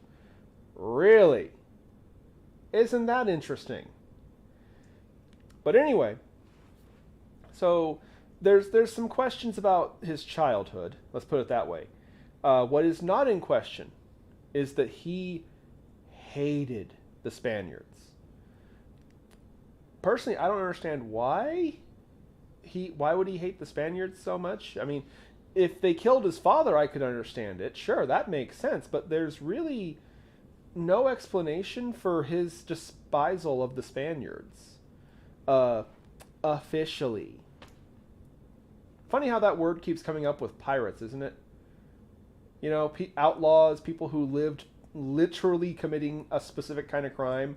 Really? Isn't that interesting? But anyway, so there's some questions about his childhood. Let's put it that way. What is not in question is that he hated the Spaniards. Personally, I don't understand why would he hate the Spaniards so much? I mean, if they killed his father, I could understand it. Sure, that makes sense. But there's really no explanation for his despisal of the Spaniards. Officially. Funny how that word keeps coming up with pirates, isn't it? You know, outlaws, people who lived literally committing a specific kind of crime,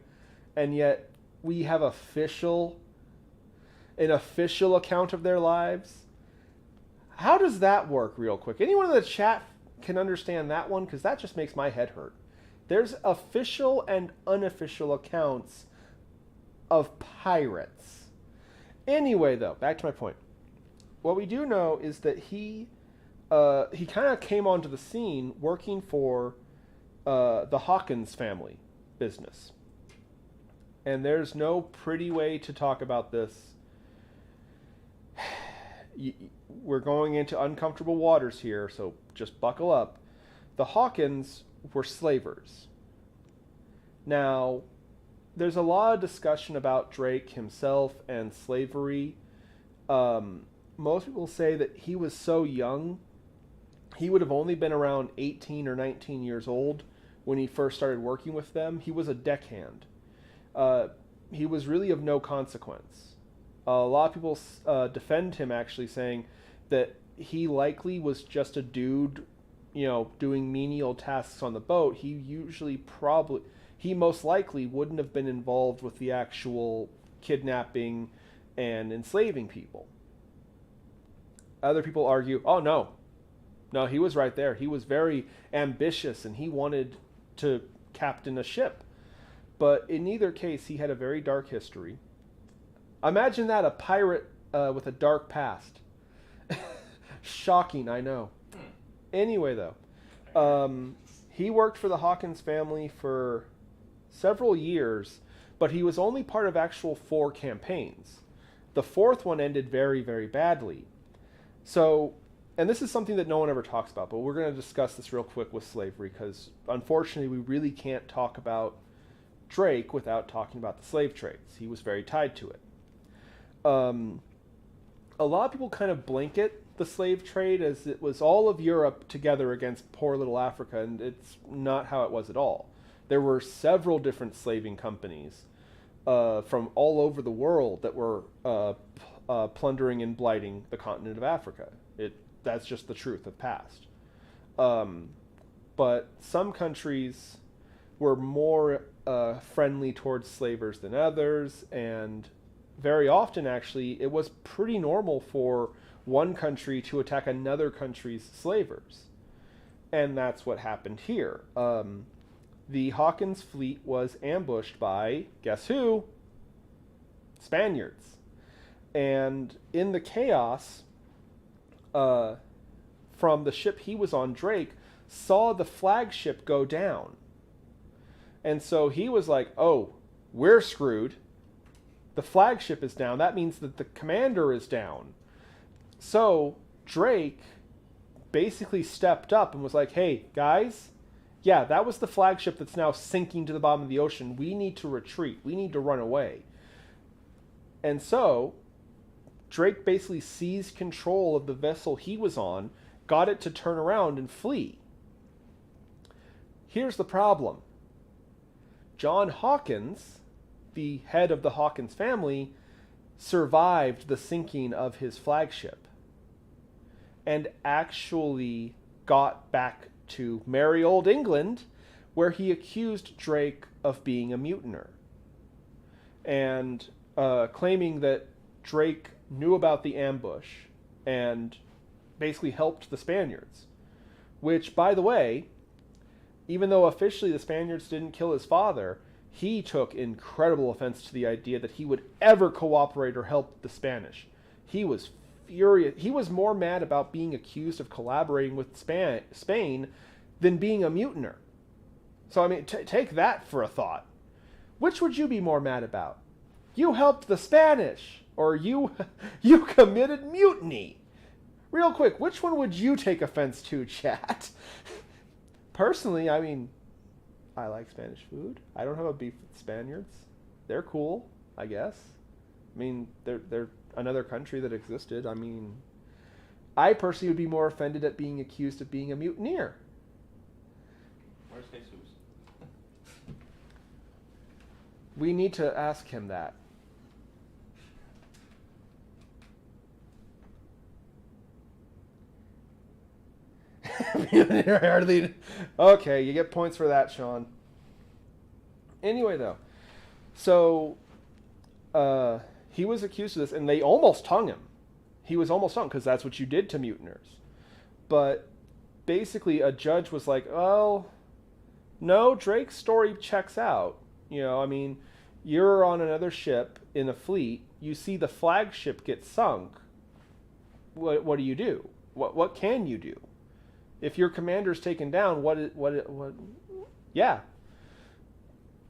and yet we have an official account of their lives. How does that work real quick? Anyone in the chat can understand that one? Because that just makes my head hurt. There's official and unofficial accounts of pirates. Anyway, though, back to my point. What we do know is that he kind of came onto the scene working for the Hawkins family business. And there's no pretty way to talk about this. We're going into uncomfortable waters here, so just buckle up. The Hawkins were slavers. Now, there's a lot of discussion about Drake himself and slavery. most people say that he was so young, he would have only been around 18 or 19 years old when he first started working with them. He was a deckhand. He was really of no consequence. A lot of people defend him, actually, saying that he likely was just a dude, doing menial tasks on the boat. He most likely wouldn't have been involved with the actual kidnapping and enslaving people. Other people argue, oh no, he was right there. He was very ambitious and he wanted to captain a ship. But in either case, he had a very dark history. Imagine that, a pirate with a dark past. Shocking, I know. Anyway, though, he worked for the Hawkins family for several years, but he was only part of actual 4 campaigns. The 4th one ended very, very badly. So, and this is something that no one ever talks about, but we're going to discuss this real quick with slavery, because unfortunately we really can't talk about Drake without talking about the slave trades. He was very tied to it. A lot of people kind of blanket the slave trade as it was all of Europe together against poor little Africa, and it's not how it was at all. There were several different slaving companies from all over the world that were plundering and blighting the continent of Africa. That's just the truth of past. But some countries were more friendly towards slavers than others, and very often, actually, it was pretty normal for one country to attack another country's slavers. And that's what happened here. The Hawkins fleet was ambushed by, guess who? Spaniards. And in the chaos, from the ship he was on, Drake saw the flagship go down. And so he was like, oh, we're screwed. The flagship is down. That means that the commander is down. So Drake basically stepped up and was like, hey, guys, yeah, that was the flagship that's now sinking to the bottom of the ocean. We need to retreat. We need to run away. And so Drake basically seized control of the vessel he was on, got it to turn around and flee. Here's the problem. John Hawkins, the head of the Hawkins family, survived the sinking of his flagship and actually got back to merry old England, where he accused Drake of being a mutineer and claiming that Drake knew about the ambush and basically helped the Spaniards. Which, by the way, even though officially the Spaniards didn't kill his father, he took incredible offense to the idea that he would ever cooperate or help the Spanish. He was furious. He was more mad about being accused of collaborating with Spain than being a mutineer. So, I mean, take that for a thought. Which would you be more mad about? You helped the Spanish, or you committed mutiny? Real quick, which one would you take offense to, chat? Personally, I mean, I like Spanish food. I don't have a beef with Spaniards. They're cool, I guess. I mean, they're another country that existed. I mean, I personally would be more offended at being accused of being a mutineer. Where's Jesus? We need to ask him that. Okay, you get points for that, Sean. Anyway, though, so he was accused of this, and they almost hung him. He was almost hung because that's what you did to mutineers. But basically, a judge was like, "Oh, no, Drake's story checks out. I mean, you're on another ship in a fleet. You see the flagship get sunk. What do you do? What can you do? If your commander's taken down, what? Yeah.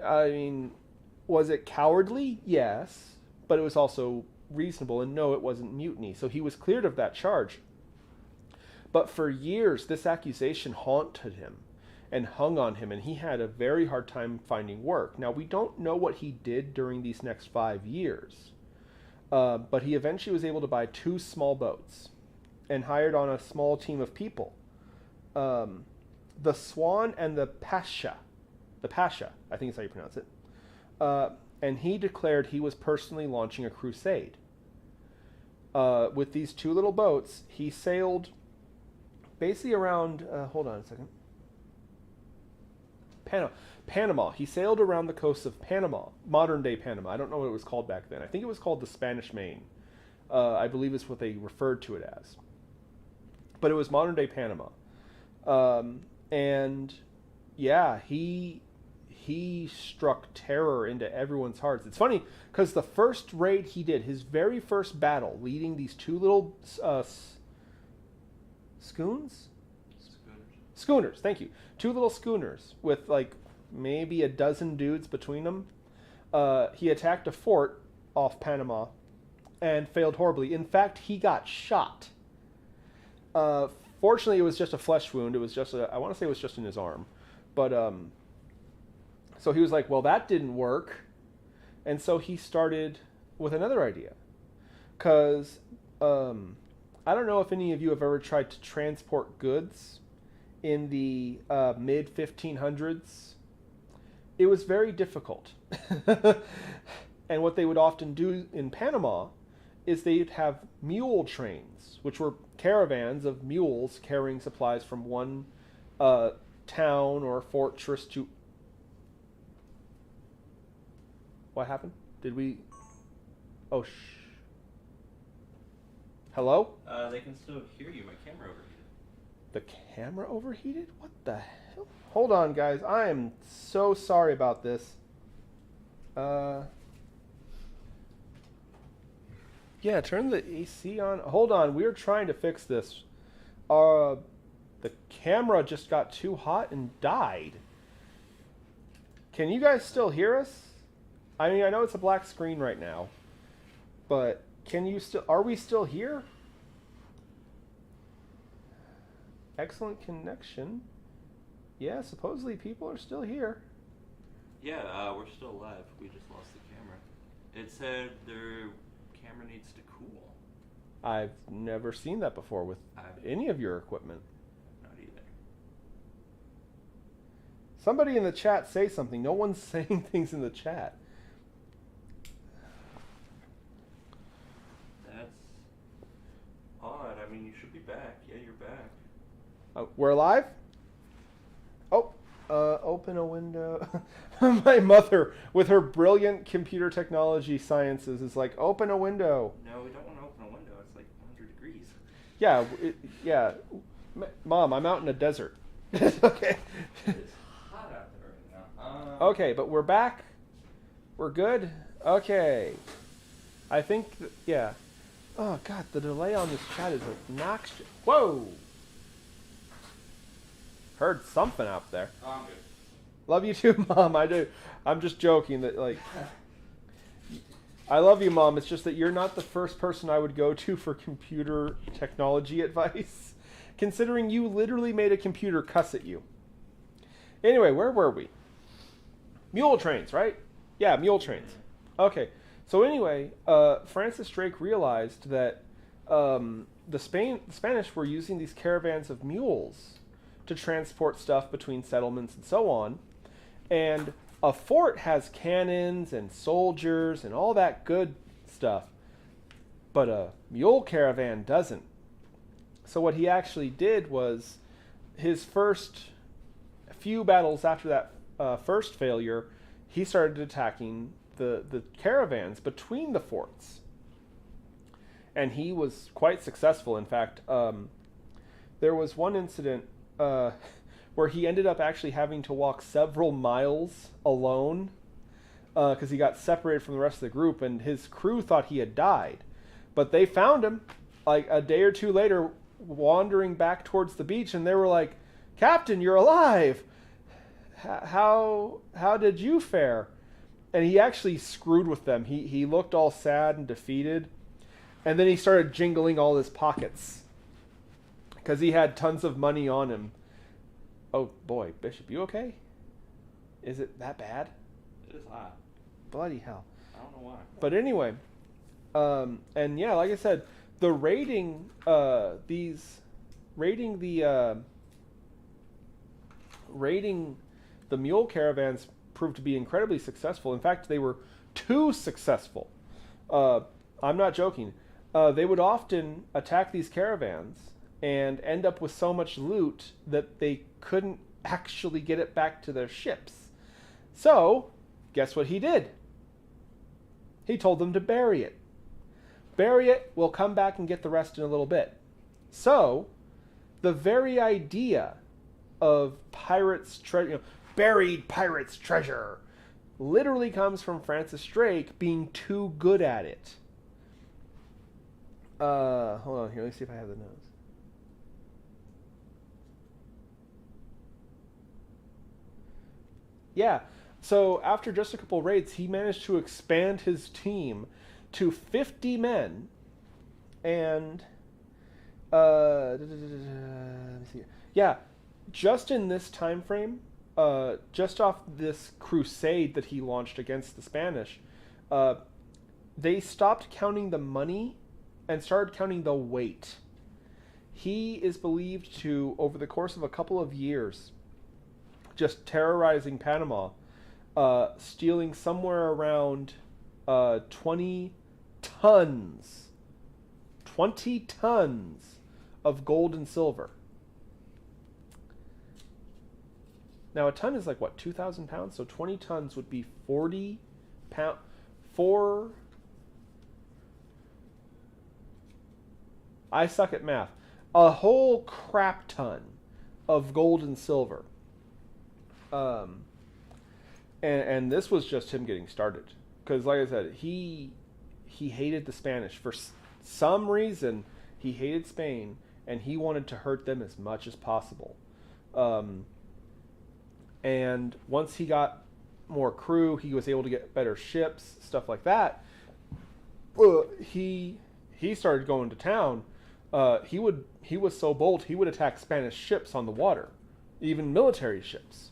I mean, was it cowardly? Yes, but it was also reasonable, and no, it wasn't mutiny. So he was cleared of that charge. But for years, this accusation haunted him and hung on him, and he had a very hard time finding work. Now, we don't know what he did during these next 5 years. But he eventually was able to buy 2 small boats and hired on a small team of people. The Swan and the Pasha. The Pasha, I think is how you pronounce it. And he declared he was personally launching a crusade. With these 2 little boats, he sailed basically around, hold on a second. Panama. He sailed around the coast of Panama, modern-day Panama. I don't know what it was called back then. I think it was called the Spanish Main. I believe is what they referred to it as. But it was modern-day Panama. And yeah, he struck terror into everyone's hearts. It's funny because the first raid he did, his very first battle, leading these 2 little schooners. Thank you. 2 little schooners with like maybe a dozen dudes between them. He attacked a fort off Panama and failed horribly. In fact, he got shot. Fortunately, it was just a flesh wound. It was just I want to say it was just in his arm. But so he was like, well, that didn't work. And so he started with another idea. Because I don't know if any of you have ever tried to transport goods in the mid-1500s. It was very difficult. And what they would often do in Panama is they'd have mule trains, which were caravans of mules carrying supplies from one town or fortress to... What happened? Did we... Oh, Hello? They can still hear you. My camera overheated. The camera overheated? What the hell? Hold on, guys. I am so sorry about this. Yeah, turn the AC on. Hold on. We're trying to fix this. The camera just got too hot and died. Can you guys still hear us? I mean, I know it's a black screen right now, but can you still... Are we still here? Excellent connection. Yeah, supposedly people are still here. Yeah, we're still alive. We just lost the camera. It said their camera needs to cool. I've never seen that before with any of your equipment. Not either. Somebody in the chat say something. No one's saying things in the chat. That's odd. I mean, you should be back. Yeah, you're back. We're live? Oh, open a window. My mother, with her brilliant computer technology sciences, is like, open a window. No, we don't want to open a window. It's like 100 degrees. Yeah, yeah. Mom, I'm out in a desert. Okay. It's hot out there right now. Okay, but we're back. We're good. Okay. I think, yeah. Oh, God, the delay on this chat is obnoxious. Whoa. Heard something out there. Oh, I'm good. Love you too, Mom. I do. I'm just joking that, like, I love you, Mom. It's just that you're not the first person I would go to for computer technology advice, considering you literally made a computer cuss at you. Anyway, where were we? Mule trains, right? Yeah, mule trains. Okay. So anyway, Francis Drake realized that the Spanish were using these caravans of mules to transport stuff between settlements and so on. And a fort has cannons and soldiers and all that good stuff, but a mule caravan doesn't. So what he actually did was, his first few battles after that first failure, he started attacking the caravans between the forts. And he was quite successful. In fact, there was one incident where he ended up actually having to walk several miles alone because he got separated from the rest of the group, and his crew thought he had died. But they found him like a day or two later wandering back towards the beach, and they were like, "Captain, you're alive! How did you fare?" And he actually screwed with them. He looked all sad and defeated, and then he started jingling all his pockets because he had tons of money on him. Oh boy, Bishop, you okay? Is it that bad? It is hot. Bloody hell. I don't know why. But anyway, And yeah, like I said, the raiding raiding raiding the mule caravans proved to be incredibly successful. In fact, they were too successful. Uh, I'm not joking. They would often attack these caravans and end up with so much loot that they couldn't actually get it back to their ships. So, guess what he did? He told them to bury it. Bury it, we'll come back and get the rest in a little bit. So, the very idea of pirates' treasure, buried pirates' treasure, literally comes from Francis Drake being too good at it. Hold on here, let me see if I have the notes. Yeah, so after just a couple raids, he managed to expand his team to 50 men, and let me see. Yeah, just in this time frame, just off this crusade that he launched against the Spanish, they stopped counting the money and started counting the weight. He is believed to, over the course of a couple of years, just terrorizing Panama, stealing somewhere around 20 tons of gold and silver. Now a ton is like what, 2,000 pounds? So 20 tons would be 40 pounds. I suck at math. A whole crap ton of gold and silver. And this was just him getting started. Because like I said, he hated the Spanish. For some reason, he hated Spain, and he wanted to hurt them as much as possible. And once he got more crew, he was able to get better ships, stuff like that. He started going to town. He was so bold, he would attack Spanish ships on the water, even military ships.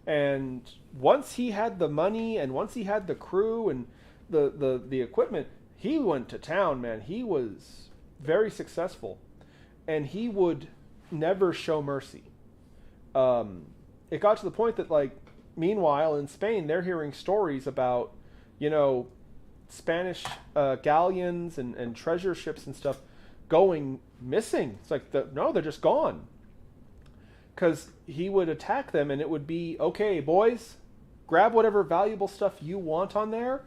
And once he had the money and once he had the crew and the equipment, he went to town, man. He was very successful, and he would never show mercy. It got to the point that, like, meanwhile in Spain, they're hearing stories about, Spanish galleons and treasure ships and stuff going missing. It's like, no, they're just gone. Because he would attack them, and it would be, okay, boys, grab whatever valuable stuff you want on there,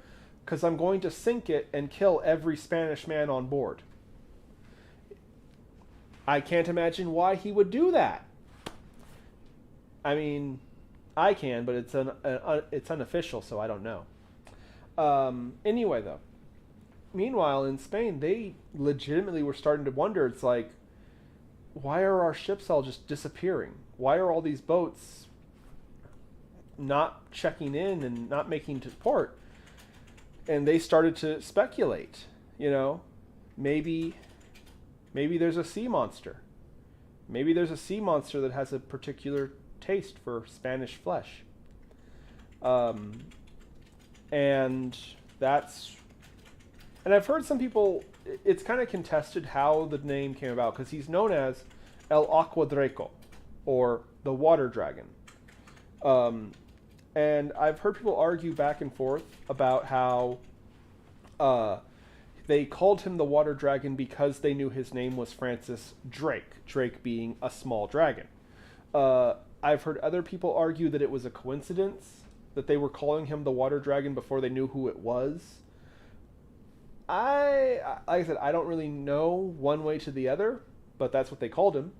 because I'm going to sink it and kill every Spanish man on board. I can't imagine why he would do that. I mean, I can, but it's unofficial, so I don't know. Anyway, though, meanwhile in Spain, they legitimately were starting to wonder. It's like, why are our ships all just disappearing? Why are all these boats not checking in and not making to port? And they started to speculate, maybe there's a sea monster. Maybe there's a sea monster that has a particular taste for Spanish flesh. And I've heard some people, it's kind of contested how the name came about, because he's known as El Agua Draco, or the Water Dragon. And I've heard people argue back and forth about how they called him the Water Dragon because they knew his name was Francis Drake, Drake being a small dragon. I've heard other people argue that it was a coincidence, that they were calling him the Water Dragon before they knew who it was. Like I said, I don't really know one way to the other, but that's what they called him.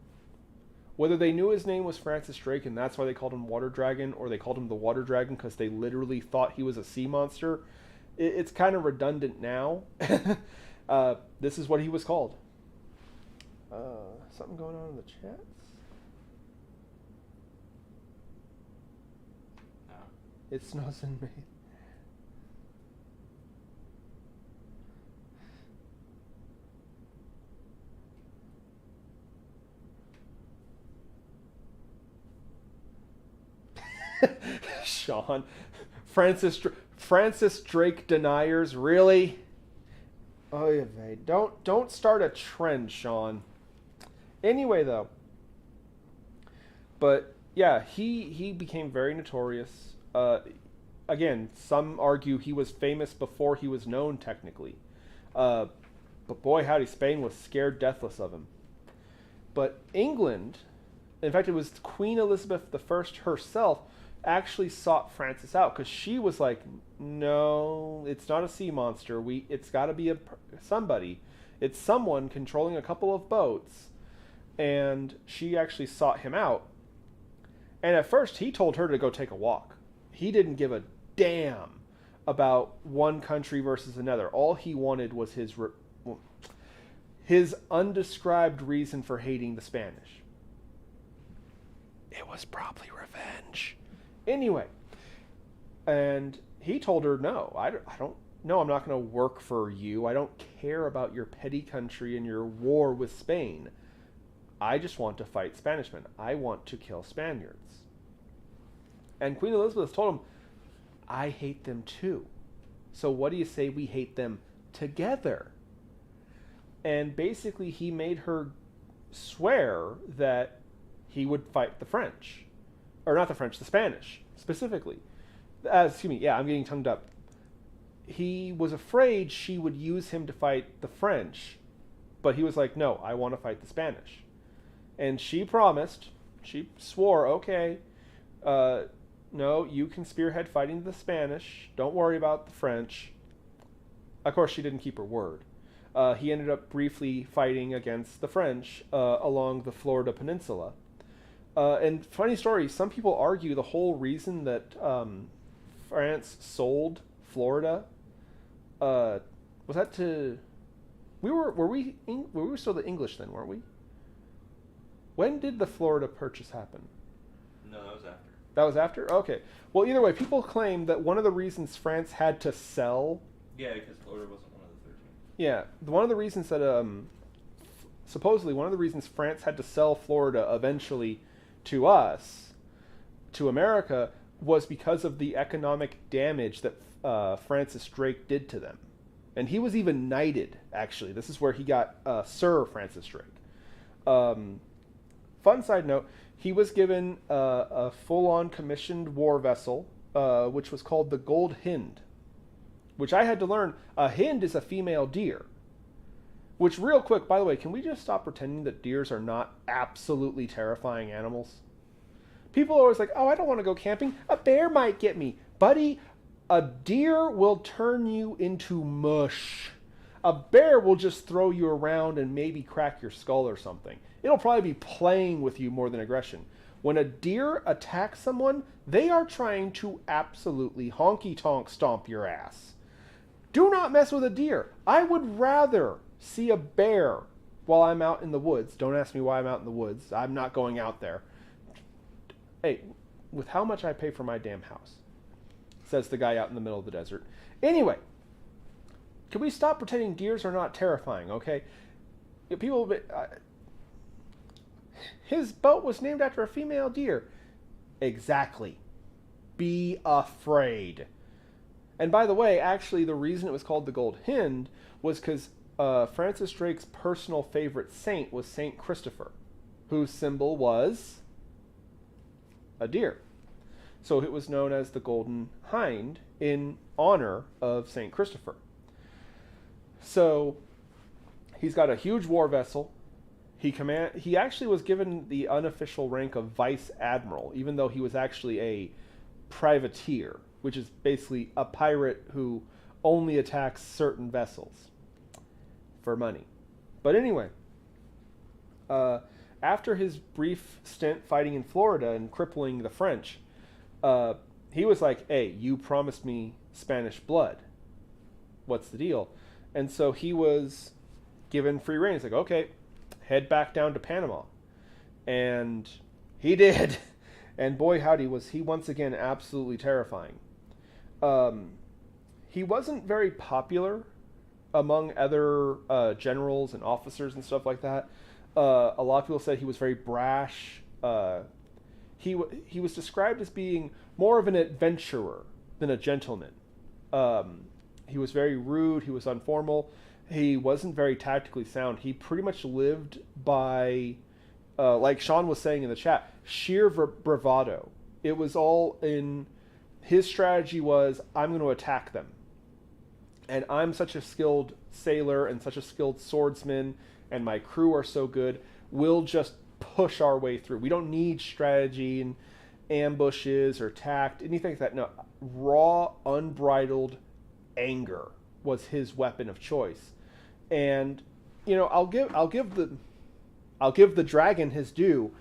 Whether they knew his name was Francis Drake and that's why they called him Water Dragon, or they called him the Water Dragon because they literally thought he was a sea monster, it's kind of redundant now. This is what he was called. Something going on in the chats? No. It snows in May. Sean, Francis Drake deniers, really? Oy vey. Don't start a trend, Sean. Anyway, though. But yeah, he became very notorious. Again, some argue he was famous before he was known technically. Uh, but boy, howdy, Spain was scared deathless of him. But England, in fact, it was Queen Elizabeth I herself, actually sought Francis out because she was like, "No, it's not a sea monster. It's got to be somebody. It's someone controlling a couple of boats." And she actually sought him out. And at first, he told her to go take a walk. He didn't give a damn about one country versus another. All he wanted was his undescribed reason for hating the Spanish. It was probably revenge. Anyway, and he told her, "No, I don't. No, I'm not going to work for you. I don't care about your petty country and your war with Spain. I just want to fight Spanishmen. I want to kill Spaniards." And Queen Elizabeth told him, "I hate them too. So what do you say we hate them together?" And basically he made her swear that he would fight the French. Or not the French, the Spanish, specifically. Excuse me, yeah, I'm getting tongued up. He was afraid she would use him to fight the French, but he was like, "No, I want to fight the Spanish." And she promised, she swore, "Okay, no, you can spearhead fighting the Spanish. Don't worry about the French." Of course, she didn't keep her word. He ended up briefly fighting against the French along the Florida Peninsula. And funny story, some people argue the whole reason that France sold Florida was that to... Were we still the English then, weren't we? When did the Florida purchase happen? No, that was after. That was after? Okay. Well, either way, people claim that one of the reasons France had to sell... Yeah, because Florida wasn't one of the 13. Yeah, one of the reasons that... supposedly, one of the reasons France had to sell Florida eventually to us, to America, was because of the economic damage that Francis Drake did to them. And he was even knighted, actually. This is where he got Sir Francis Drake. Fun side note, he was given a full-on commissioned war vessel, which was called the Gold Hind, which I had to learn, a hind is a female deer. Which, real quick, by the way, can we just stop pretending that deers are not absolutely terrifying animals? People are always like, "Oh, I don't want to go camping. A bear might get me." Buddy, a deer will turn you into mush. A bear will just throw you around and maybe crack your skull or something. It'll probably be playing with you more than aggression. When a deer attacks someone, they are trying to absolutely honky-tonk stomp your ass. Do not mess with a deer. I would rather see a bear while I'm out in the woods. Don't ask me why I'm out in the woods. I'm not going out there. Hey, with how much I pay for my damn house, says the guy out in the middle of the desert. Anyway, can we stop pretending deers are not terrifying, okay? People... his boat was named after a female deer. Exactly. Be afraid. And by the way, actually, the reason it was called the Gold Hind was because Francis Drake's personal favorite saint was Saint Christopher, whose symbol was a deer. So it was known as the Golden Hind in honor of Saint Christopher. So he's got a huge war vessel. He actually was given the unofficial rank of vice admiral, even though he was actually a privateer, which is basically a pirate who only attacks certain vessels for money. But anyway, after his brief stint fighting in Florida and crippling the French, he was like, "Hey, you promised me Spanish blood. What's the deal?" And so he was given free rein. He's like, "Okay, head back down to Panama." And he did. And boy, howdy, was he once again absolutely terrifying. He wasn't very popular among other generals and officers and stuff like that. A lot of people said he was very brash. He was described as being more of an adventurer than a gentleman. He was very rude. He was informal. He wasn't very tactically sound. He pretty much lived by, like Sean was saying in the chat, sheer bravado. It was all in, his strategy was, I'm going to attack them. And I'm such a skilled sailor and such a skilled swordsman, and my crew are so good, we'll just push our way through. We don't need strategy and ambushes or tact, anything like that. No, raw, unbridled anger was his weapon of choice. And I'll give the dragon his due.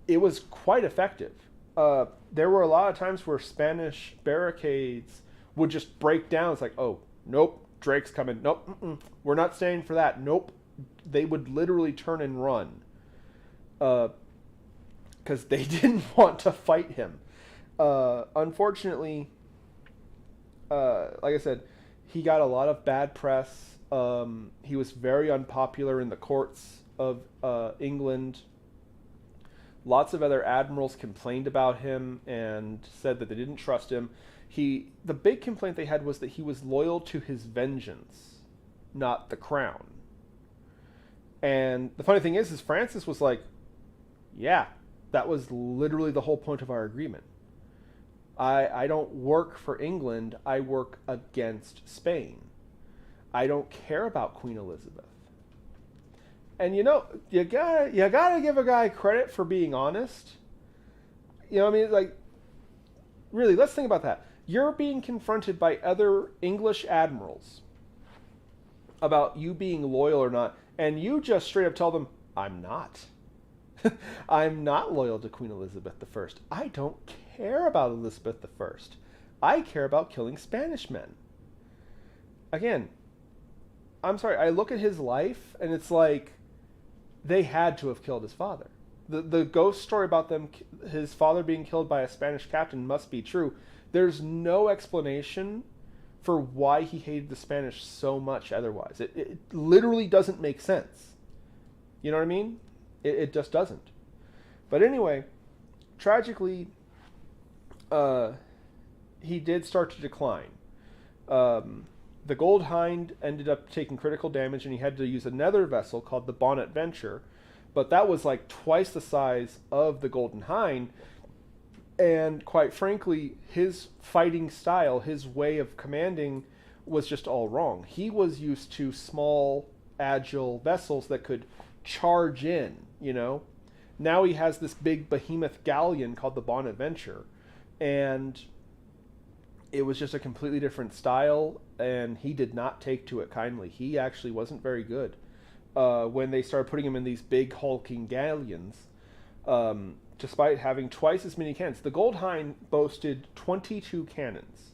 It was quite effective. There were a lot of times where Spanish barricades would just break down. It's like, oh, nope, Drake's coming. Nope, we're not staying for that. Nope. They would literally turn and run because they didn't want to fight him. Unfortunately, like I said, he got a lot of bad press. He was very unpopular in the courts of England. Lots of other admirals complained about him and said that they didn't trust him. The big complaint they had was that he was loyal to his vengeance, not the crown. And the funny thing is Francis was like, yeah, that was literally the whole point of our agreement. I don't work for England, I work against Spain. I don't care about Queen Elizabeth. And you gotta give a guy credit for being honest. Like, really, let's think about that. You're being confronted by other English admirals about you being loyal or not, and you just straight up tell them, I'm not. I'm not loyal to Queen Elizabeth I. I don't care about Elizabeth I. I care about killing Spanish men. Again, I'm sorry, I look at his life, and it's like, they had to have killed his father. The ghost story about his father being killed by a Spanish captain must be true. There's no explanation for why he hated the Spanish so much otherwise. It literally doesn't make sense. You know what I mean? It just doesn't. But anyway, tragically, he did start to decline. The Gold Hind ended up taking critical damage, and he had to use another vessel called the Bonadventure, but that was like twice the size of the Golden Hind, and quite frankly, his fighting style, his way of commanding, was just all wrong. He was used to small, agile vessels that could charge in, Now he has this big behemoth galleon called the Bonadventure, and it was just a completely different style, and he did not take to it kindly. He actually wasn't very good. When they started putting him in these big hulking galleons, despite having twice as many cannons. The Gold Hind boasted 22 cannons.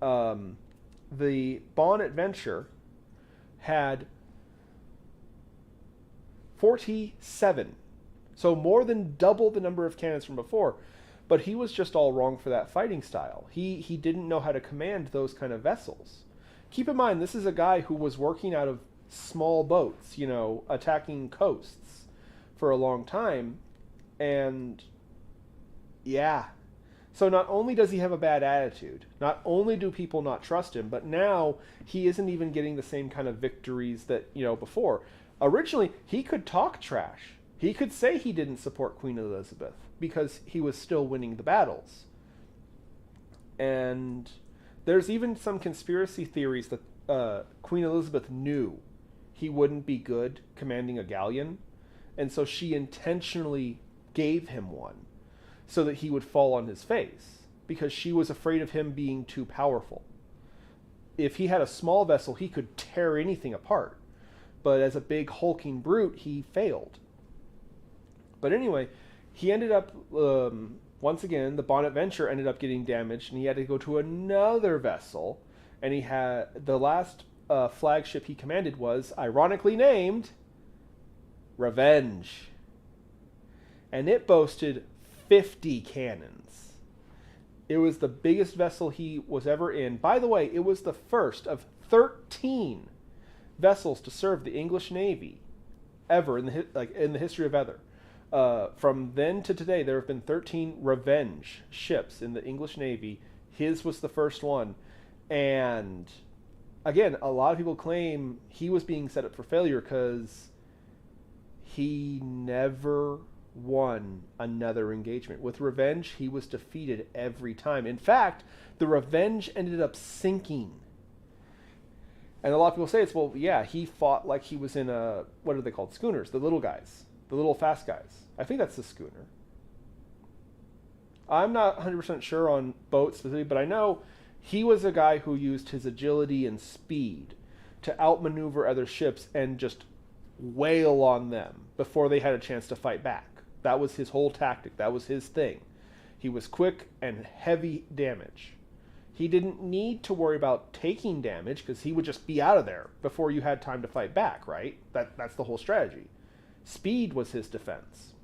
The Bonadventure had 47. So more than double the number of cannons from before. But he was just all wrong for that fighting style. He didn't know how to command those kind of vessels. Keep in mind, this is a guy who was working out of small boats, attacking coasts for a long time. And yeah. So not only does he have a bad attitude, not only do people not trust him, but now he isn't even getting the same kind of victories that, before. Originally, he could talk trash. He could say he didn't support Queen Elizabeth because he was still winning the battles. And there's even some conspiracy theories that Queen Elizabeth knew he wouldn't be good commanding a galleon, and so she intentionally gave him one so that he would fall on his face because she was afraid of him being too powerful. If he had a small vessel, he could tear anything apart, but as a big hulking brute, he failed. But anyway, he ended up, once again, the Bonadventure ended up getting damaged, and he had to go to another vessel, and he had, the last flagship he commanded was, ironically named, Revenge. And it boasted 50 cannons. It was the biggest vessel he was ever in. By the way, it was the first of 13 vessels to serve the English Navy ever in the history of ever. From then to today, there have been 13 Revenge ships in the English Navy. His was the first one, and again, a lot of people claim he was being set up for failure because he never won another engagement. With Revenge, he was defeated every time. In fact, the Revenge ended up sinking. And a lot of people say it's, well, yeah, he fought like he was in a, what are they called? Schooners, the little guys, the little fast guys. I think that's the schooner. I'm not 100% sure on boats specifically, but I know he was a guy who used his agility and speed to outmaneuver other ships and just wail on them before they had a chance to fight back. That was his whole tactic. That was his thing. He was quick and heavy damage. He didn't need to worry about taking damage because he would just be out of there before you had time to fight back, right? That's the whole strategy. Speed was his defense.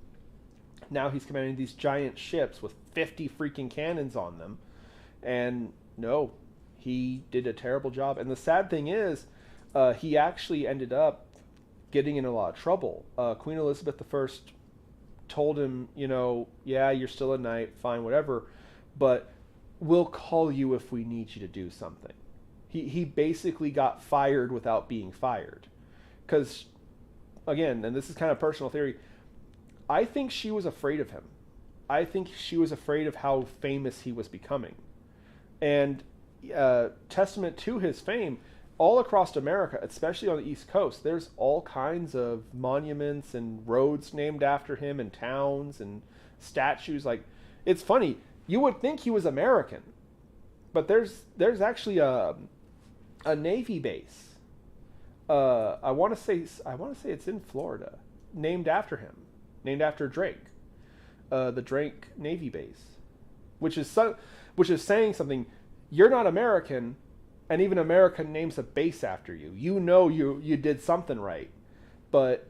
Now he's commanding these giant ships with 50 freaking cannons on them. And no, he did a terrible job. And the sad thing is, he actually ended up getting in a lot of trouble. Queen Elizabeth I told him, yeah, you're still a knight, fine, whatever, but we'll call you if we need you to do something. He basically got fired without being fired. Because, again, and this is kind of personal theory, I think she was afraid of him. I think she was afraid of how famous he was becoming. And testament to his fame, all across America, especially on the East Coast, there's all kinds of monuments and roads named after him and towns and statues. Like, it's funny. You would think he was American, but there's actually a Navy base. I want to say it's in Florida, named after him, named after Drake, the Drake Navy base, which is saying something. You're not American, and even America names a base after you. You did something right, but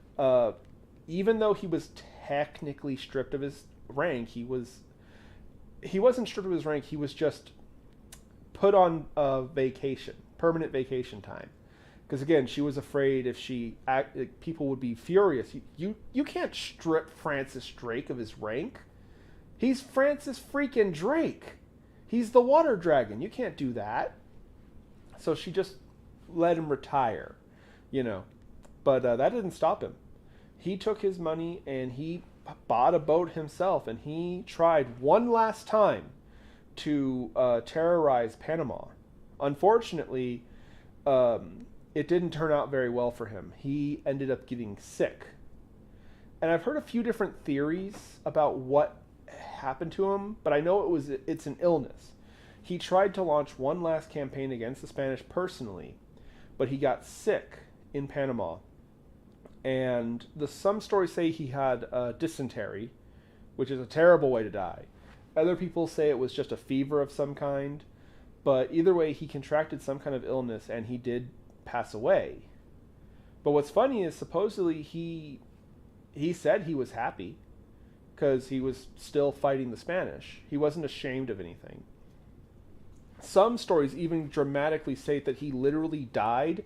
even though he was technically stripped of his rank, he wasn't stripped of his rank. He was just put on permanent vacation time. Because again, she was afraid if people would be furious. You can't strip Francis Drake of his rank. He's Francis freaking Drake. He's the water dragon. You can't do that. So she just let him retire, But that didn't stop him. He took his money and he bought a boat himself, and he tried one last time to terrorize Panama. Unfortunately, it didn't turn out very well for him. He ended up getting sick. And I've heard a few different theories about what happened to him, but I know it's an illness. He tried to launch one last campaign against the Spanish personally, but he got sick in Panama. And some stories say he had dysentery, which is a terrible way to die. Other people say it was just a fever of some kind. But either way, he contracted some kind of illness and he did pass away. But what's funny is supposedly he said he was happy because he was still fighting the Spanish. He wasn't ashamed of anything. Some stories even dramatically state that he literally died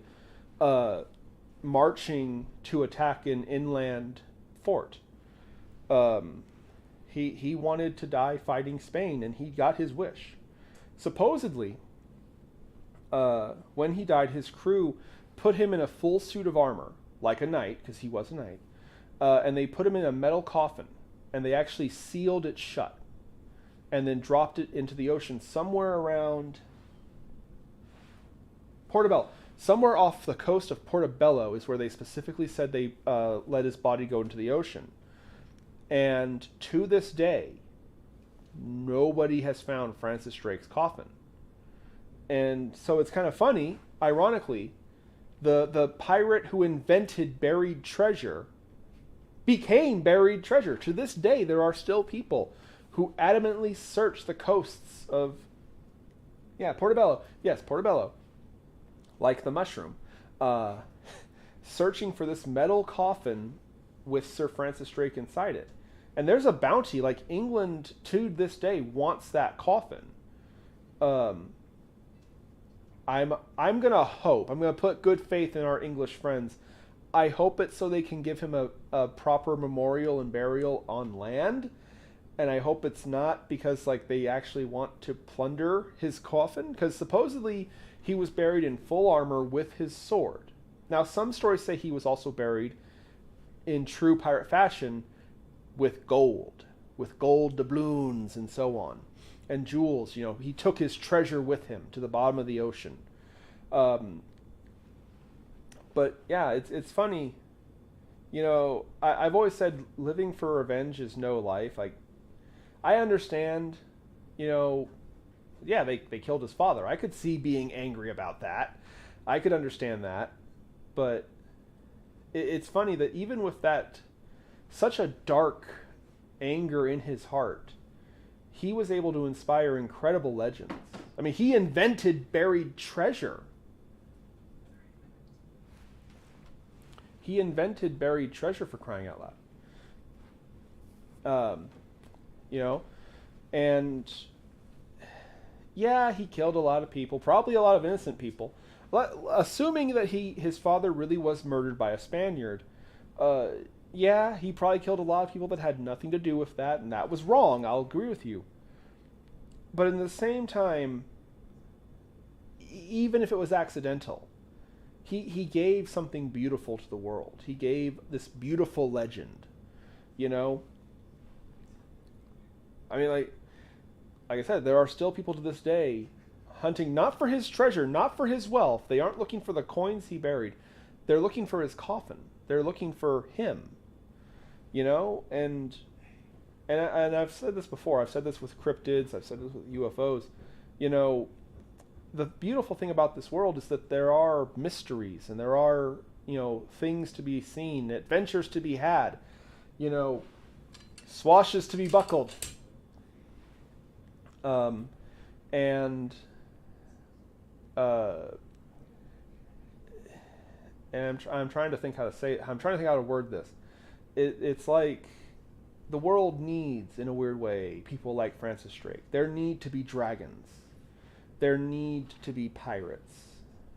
marching to attack an inland fort. He wanted to die fighting Spain, and he got his wish. Supposedly, when he died, his crew put him in a full suit of armor, like a knight, because he was a knight, and they put him in a metal coffin, and they actually sealed it shut, and then dropped it into the ocean somewhere around Portobello. Somewhere off the coast of Portobello is where they specifically said they let his body go into the ocean. And to this day, nobody has found Francis Drake's coffin. And so it's kind of funny, ironically, the pirate who invented buried treasure became buried treasure. To this day, there are still people who adamantly search the coasts of, Portobello. Yes, Portobello. Like the mushroom. Searching for this metal coffin with Sir Francis Drake inside it. And there's a bounty, like England to this day wants that coffin. I'm gonna hope, I'm gonna put good faith in our English friends. I hope it's so they can give him a proper memorial and burial on land. And I hope it's not because they actually want to plunder his coffin. Because supposedly He was buried in full armor with his sword. Now, some stories say he was also buried in true pirate fashion with gold doubloons and so on, and jewels. You know, he took his treasure with him to the bottom of the ocean. But yeah, it's funny. You know, I've always said living for revenge is no life. Like, I understand, you know, yeah, they killed his father. I could see being angry about that. I could understand that. But it's funny that even with that, such a dark anger in his heart, he was able to inspire incredible legends. I mean, he invented buried treasure. He invented buried treasure, for crying out loud. You know, and yeah, he killed a lot of people, probably a lot of innocent people. Assuming that his father really was murdered by a Spaniard, yeah, he probably killed a lot of people that had nothing to do with that, and that was wrong. I'll agree with you. But in the same time, even if it was accidental, he gave something beautiful to the world. He gave this beautiful legend, you know? I mean, like I said, there are still people to this day hunting not for his treasure, not for his wealth. They aren't looking for the coins he buried. They're looking for his coffin. They're looking for him, you know? And I've said this before. I've said this with cryptids. I've said this with UFOs. You know, the beautiful thing about this world is that there are mysteries and there are, you know, things to be seen, adventures to be had, you know, swashes to be buckled. And I'm trying to think how to say it. I'm trying to think how to word this. It's like the world needs, in a weird way, people like Francis Drake. There need to be dragons. There need to be pirates.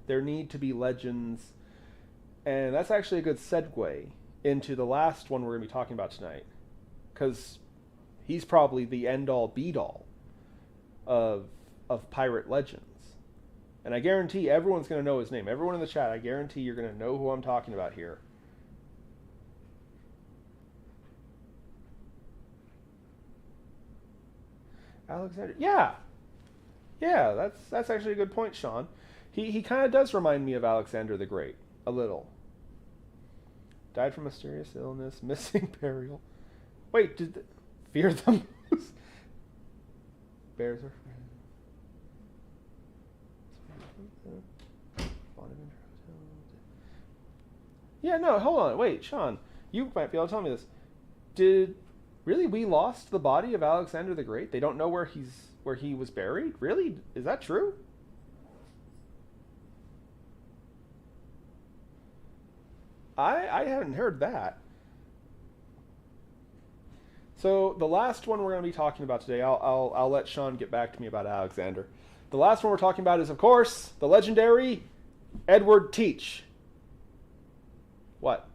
There need to be legends. And that's actually a good segue into the last one we're going to be talking about tonight. Because he's probably the end-all, beat-all of pirate legends. And I guarantee everyone's going to know his name. Everyone in the chat, I guarantee you're going to know who I'm talking about here. Alexander. Yeah, that's actually a good point, Sean. He kind of does remind me of Alexander the Great, a little. Died from mysterious illness, missing burial. Wait, fear the moose? Bears are... Yeah, no, hold on. Wait, Sean, you might be able to tell me this. Really, we lost the body of Alexander the Great? They don't know where he was buried? Really? Is that true? I hadn't heard that. So the last one we're going to be talking about today, I'll let Sean get back to me about Alexander. The last one we're talking about is, of course, the legendary Edward Teach. What?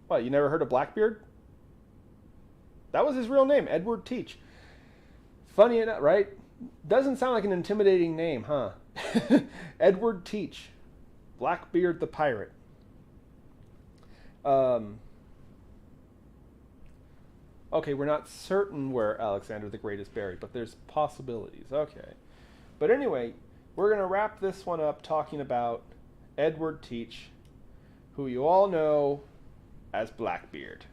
What, you never heard of Blackbeard? That was his real name, Edward Teach. Funny enough, right? Doesn't sound like an intimidating name, huh? Edward Teach. Blackbeard the Pirate. Okay, we're not certain where Alexander the Great is buried, but there's possibilities. Okay. But anyway, we're going to wrap this one up talking about Edward Teach, who you all know as Blackbeard.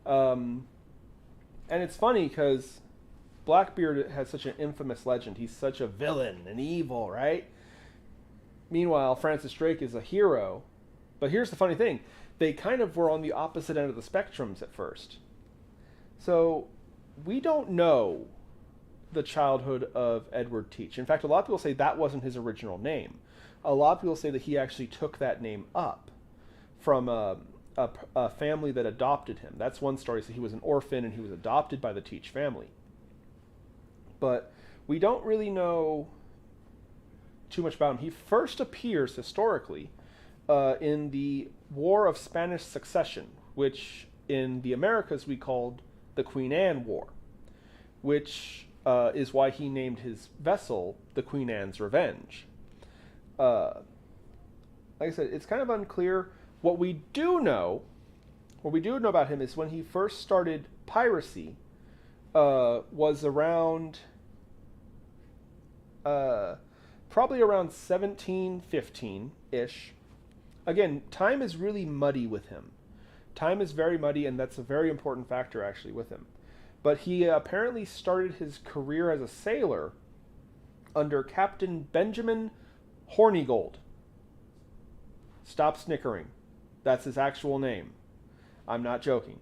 And it's funny because Blackbeard has such an infamous legend. He's such a villain and evil, right? Meanwhile, Francis Drake is a hero. But here's the funny thing. They kind of were on the opposite end of the spectrums at first. So we don't know the childhood of Edward Teach. In fact, a lot of people say that wasn't his original name. A lot of people say that he actually took that name up from a family that adopted him. That's one story. So he was an orphan and he was adopted by the Teach family. But we don't really know too much about him. He first appears historically in the War of Spanish Succession, which in the Americas we called the Queen Anne War, which is why he named his vessel the Queen Anne's Revenge. Like I said, it's kind of unclear. What we do know about him is when he first started piracy, was around, probably around 1715-ish. Again, time is really muddy with him. Time is very muddy, and that's a very important factor actually with him. But he apparently started his career as a sailor under Captain Benjamin Hornigold. Stop snickering. That's his actual name. I'm not joking.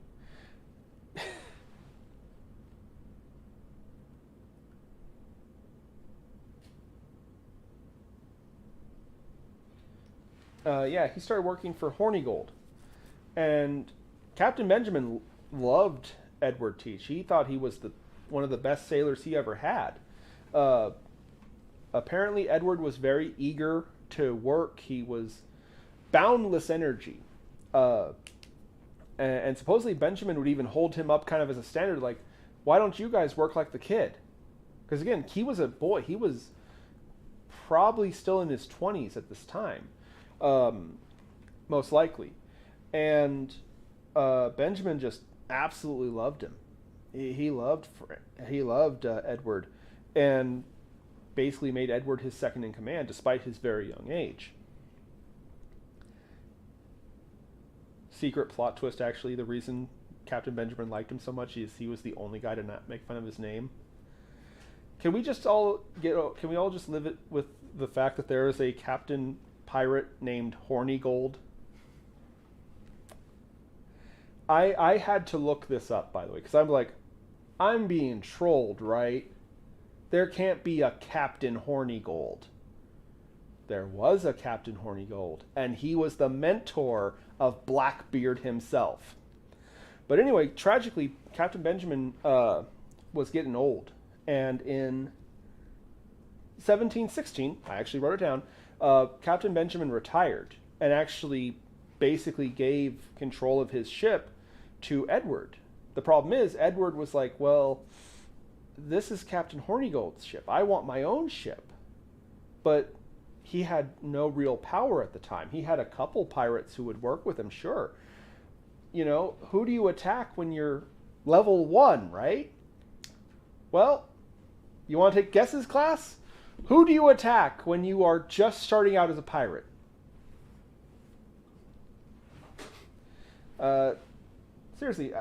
Yeah, he started working for Hornigold. And Captain Benjamin loved Edward Teach. He thought he was one of the best sailors he ever had. Apparently, Edward was very eager to work. He was boundless energy. And supposedly Benjamin would even hold him up kind of as a standard, like, why don't you guys work like the kid? Because again, he was a boy. He was probably still in his 20s at this time, most likely. And Benjamin just absolutely loved him. He loved Edward, and basically made Edward his second in command, despite his very young age. Secret plot twist, actually, the reason Captain Benjamin liked him so much is he was the only guy to not make fun of his name. Can we all just live it with the fact that there is a captain pirate named Hornigold? I had to look this up, by the way, because I'm like, I'm being trolled, right? There can't be a Captain Hornigold. There was a Captain Hornigold, and he was the mentor of Blackbeard himself. But anyway, tragically, Captain Benjamin was getting old, and in 1716, I actually wrote it down, Captain Benjamin retired and actually basically gave control of his ship to Edward. The problem is, Edward was like, well, this is Captain Hornigold's ship. I want my own ship. But he had no real power at the time. He had a couple pirates who would work with him, sure. You know, who do you attack when you're level 1, right? Well, you want to take guesses, class? Who do you attack when you are just starting out as a pirate? Seriously,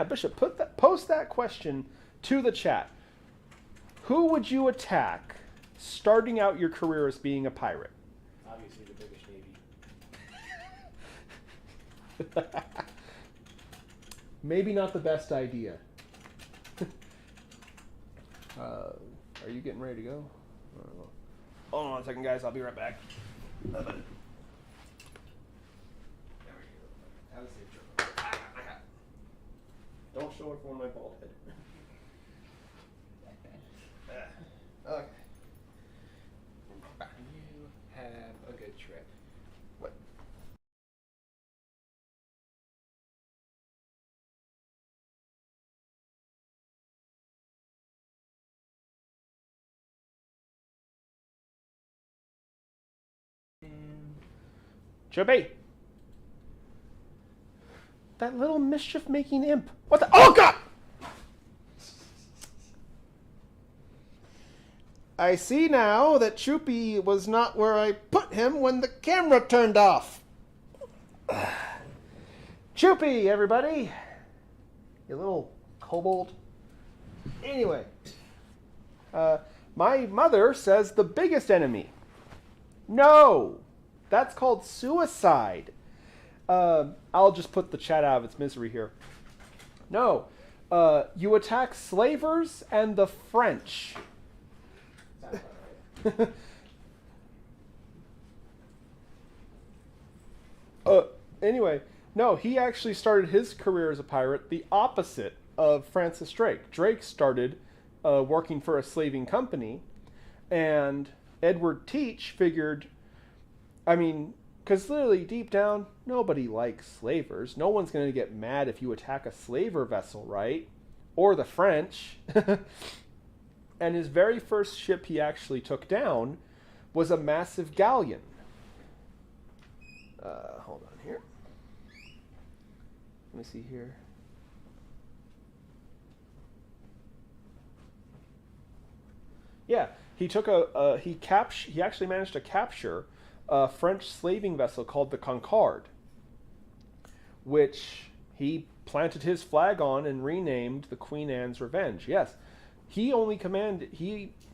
Bishop, post that question to the chat. Who would you attack starting out your career as being a pirate? Obviously the British Navy. Maybe not the best idea. Are you getting ready to go? Hold on a second, guys. I'll be right back. There we go. Have a safe trip. Don't show it for my bald head. Okay. You have a good trip. What? Chippy! That little mischief-making imp. What the? Oh, God! I see now that Choopy was not where I put him when the camera turned off. Choopy, everybody! You little kobold. Anyway. My mother says the biggest enemy. No! That's called suicide. I'll just put the chat out of its misery here. No. You attack slavers and the French. Anyway, no, he actually started his career as a pirate the opposite of Francis Drake. Drake started working for a slaving company, and Edward Teach figured, I mean, because literally deep down, nobody likes slavers. No one's going to get mad if you attack a slaver vessel, right? or the French. And his very first ship he actually took down was a massive galleon. Hold on here. Let me see here. Yeah, he took he actually managed to capture a French slaving vessel called the Concorde, which he planted his flag on and renamed the Queen Anne's Revenge. Yes, he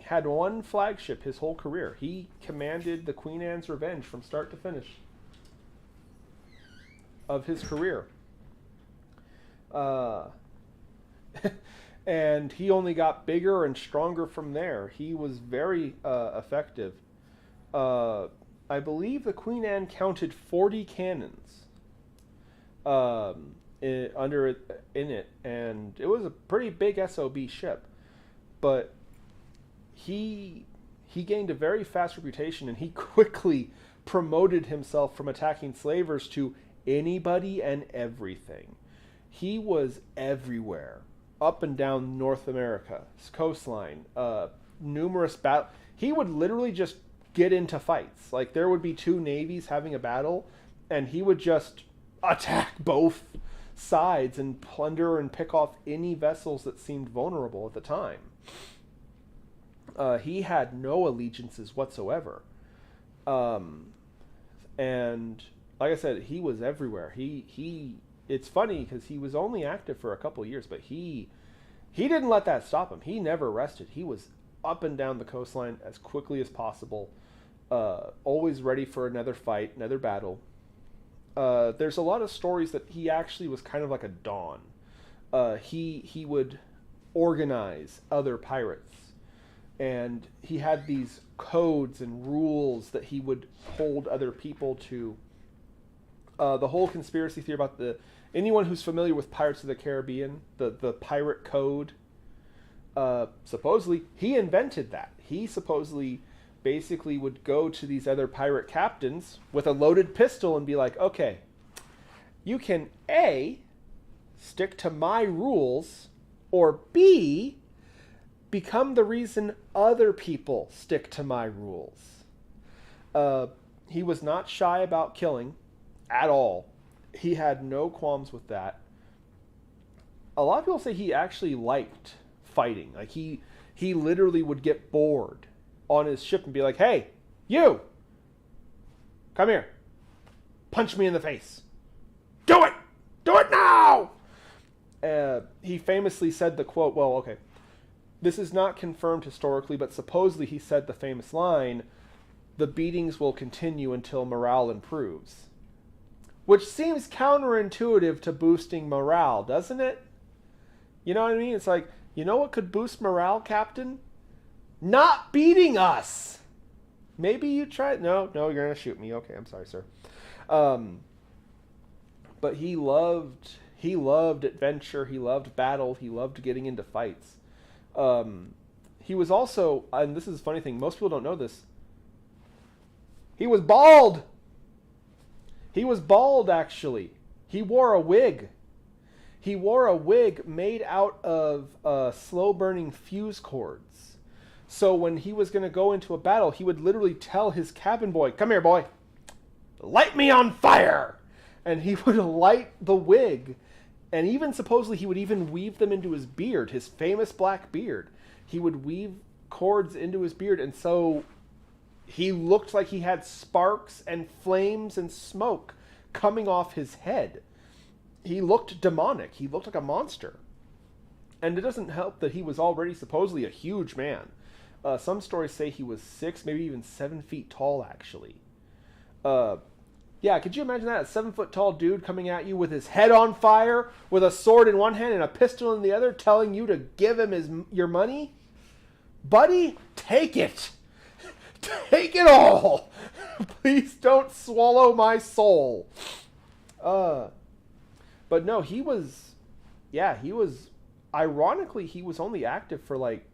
had one flagship his whole career. He commanded the Queen Anne's Revenge from start to finish of his career. And he only got bigger and stronger from there. He was very effective. I believe the Queen Anne counted 40 cannons in it, and it was a pretty big SOB ship. But he gained a very fast reputation, and he quickly promoted himself from attacking slavers to anybody and everything. He was everywhere, up and down North America's coastline, numerous battles. He would literally just get into fights. Like, there would be two navies having a battle, and he would just attack both sides and plunder and pick off any vessels that seemed vulnerable at the time. He had no allegiances whatsoever. And like I said, he was everywhere. It's funny because he was only active for a couple of years, but he didn't let that stop him. He never rested. He was up and down the coastline as quickly as possible, always ready for another fight, another battle. There's a lot of stories that he actually was kind of like a Don. He would organize other pirates, and he had these codes and rules that he would hold other people to. The whole conspiracy theory about anyone who's familiar with Pirates of the Caribbean, the pirate code, supposedly he invented that. He supposedly basically would go to these other pirate captains with a loaded pistol and be like, okay, you can A, stick to my rules, or B, become the reason other people stick to my rules. He was not shy about killing at all. He had no qualms with that. A lot of people say he actually liked fighting. Like, he literally would get bored on his ship and be like, hey, you, come here, punch me in the face, do it now. He famously said the quote, well, okay, this is not confirmed historically, but supposedly he said the famous line, the beatings will continue until morale improves. Which seems counterintuitive to boosting morale, doesn't it? You know what I mean? It's like, you know what could boost morale, Captain? Not beating us! Maybe you try... No, you're going to shoot me. Okay, I'm sorry, sir. But he loved adventure, he loved battle, he loved getting into fights. He was also, and this is a funny thing, most people don't know this, he was bald! He was bald, actually. He wore a wig. He wore a wig made out of slow-burning fuse cords. So when he was going to go into a battle, he would literally tell his cabin boy, come here, boy, light me on fire! And he would light the wig. And even supposedly he would even weave them into his beard, his famous black beard. He would weave cords into his beard, and so he looked like he had sparks and flames and smoke coming off his head. He looked demonic. He looked like a monster. And it doesn't help that he was already supposedly a huge man. Some stories say he was 6, maybe even 7 feet tall, actually. Yeah, could you imagine that? A 7-foot tall dude coming at you with his head on fire, with a sword in one hand and a pistol in the other, telling you to give him your money? Buddy, take it. Take it all. Please don't swallow my soul. But no, he was, ironically, he was only active for like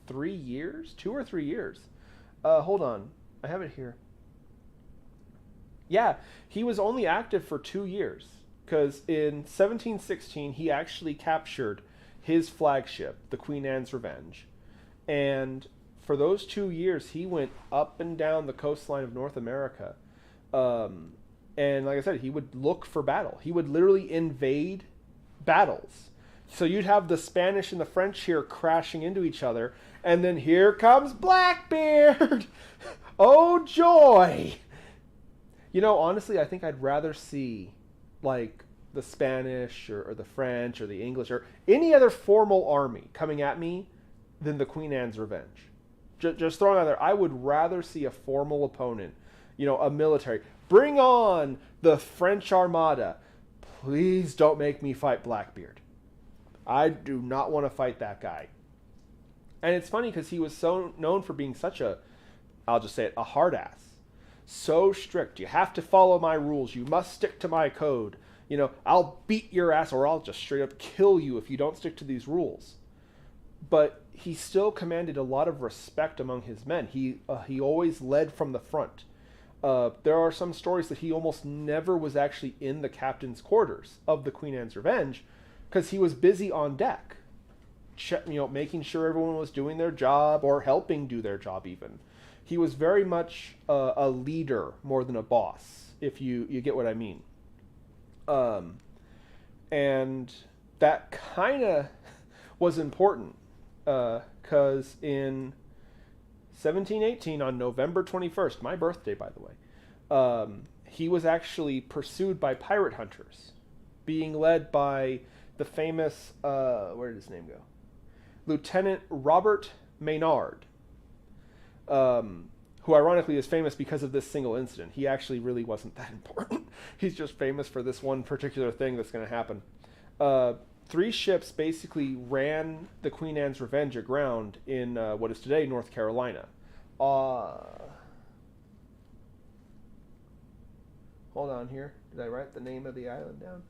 3 years, 2 or 3 years. Hold on. I have it here. Yeah, he was only active for 2 years, because in 1716 he actually captured his flagship, the Queen Anne's Revenge. And for those 2 years, he went up and down the coastline of North America. And like I said, he would look for battle. He would literally invade battles. So you'd have the Spanish and the French here crashing into each other. And then here comes Blackbeard. Oh, joy. You know, honestly, I think I'd rather see, like, the Spanish or the French or the English or any other formal army coming at me than the Queen Anne's Revenge. Just throwing it out there, I would rather see a formal opponent, you know, a military. Bring on the French Armada. Please don't make me fight Blackbeard. I do not want to fight that guy. And it's funny because he was so known for being such a, I'll just say it, a hard ass. So strict. You have to follow my rules. You must stick to my code. You know, I'll beat your ass or I'll just straight up kill you if you don't stick to these rules. But he still commanded a lot of respect among his men. He always led from the front. There are some stories that he almost never was actually in the captain's quarters of the Queen Anne's Revenge because he was busy on deck, making sure everyone was doing their job or helping do their job even. He was very much a leader more than a boss, if you get what I mean. And that kind of was important because in 1718, on November 21st, my birthday, by the way, he was actually pursued by pirate hunters, being led by the famous, where did his name go? Lieutenant Robert Maynard, who ironically is famous because of this single incident. He actually really wasn't that important. He's just famous for this one particular thing that's going to happen. 3 ships basically ran the Queen Anne's Revenge aground in what is today North Carolina. Hold on here. Did I write the name of the island down?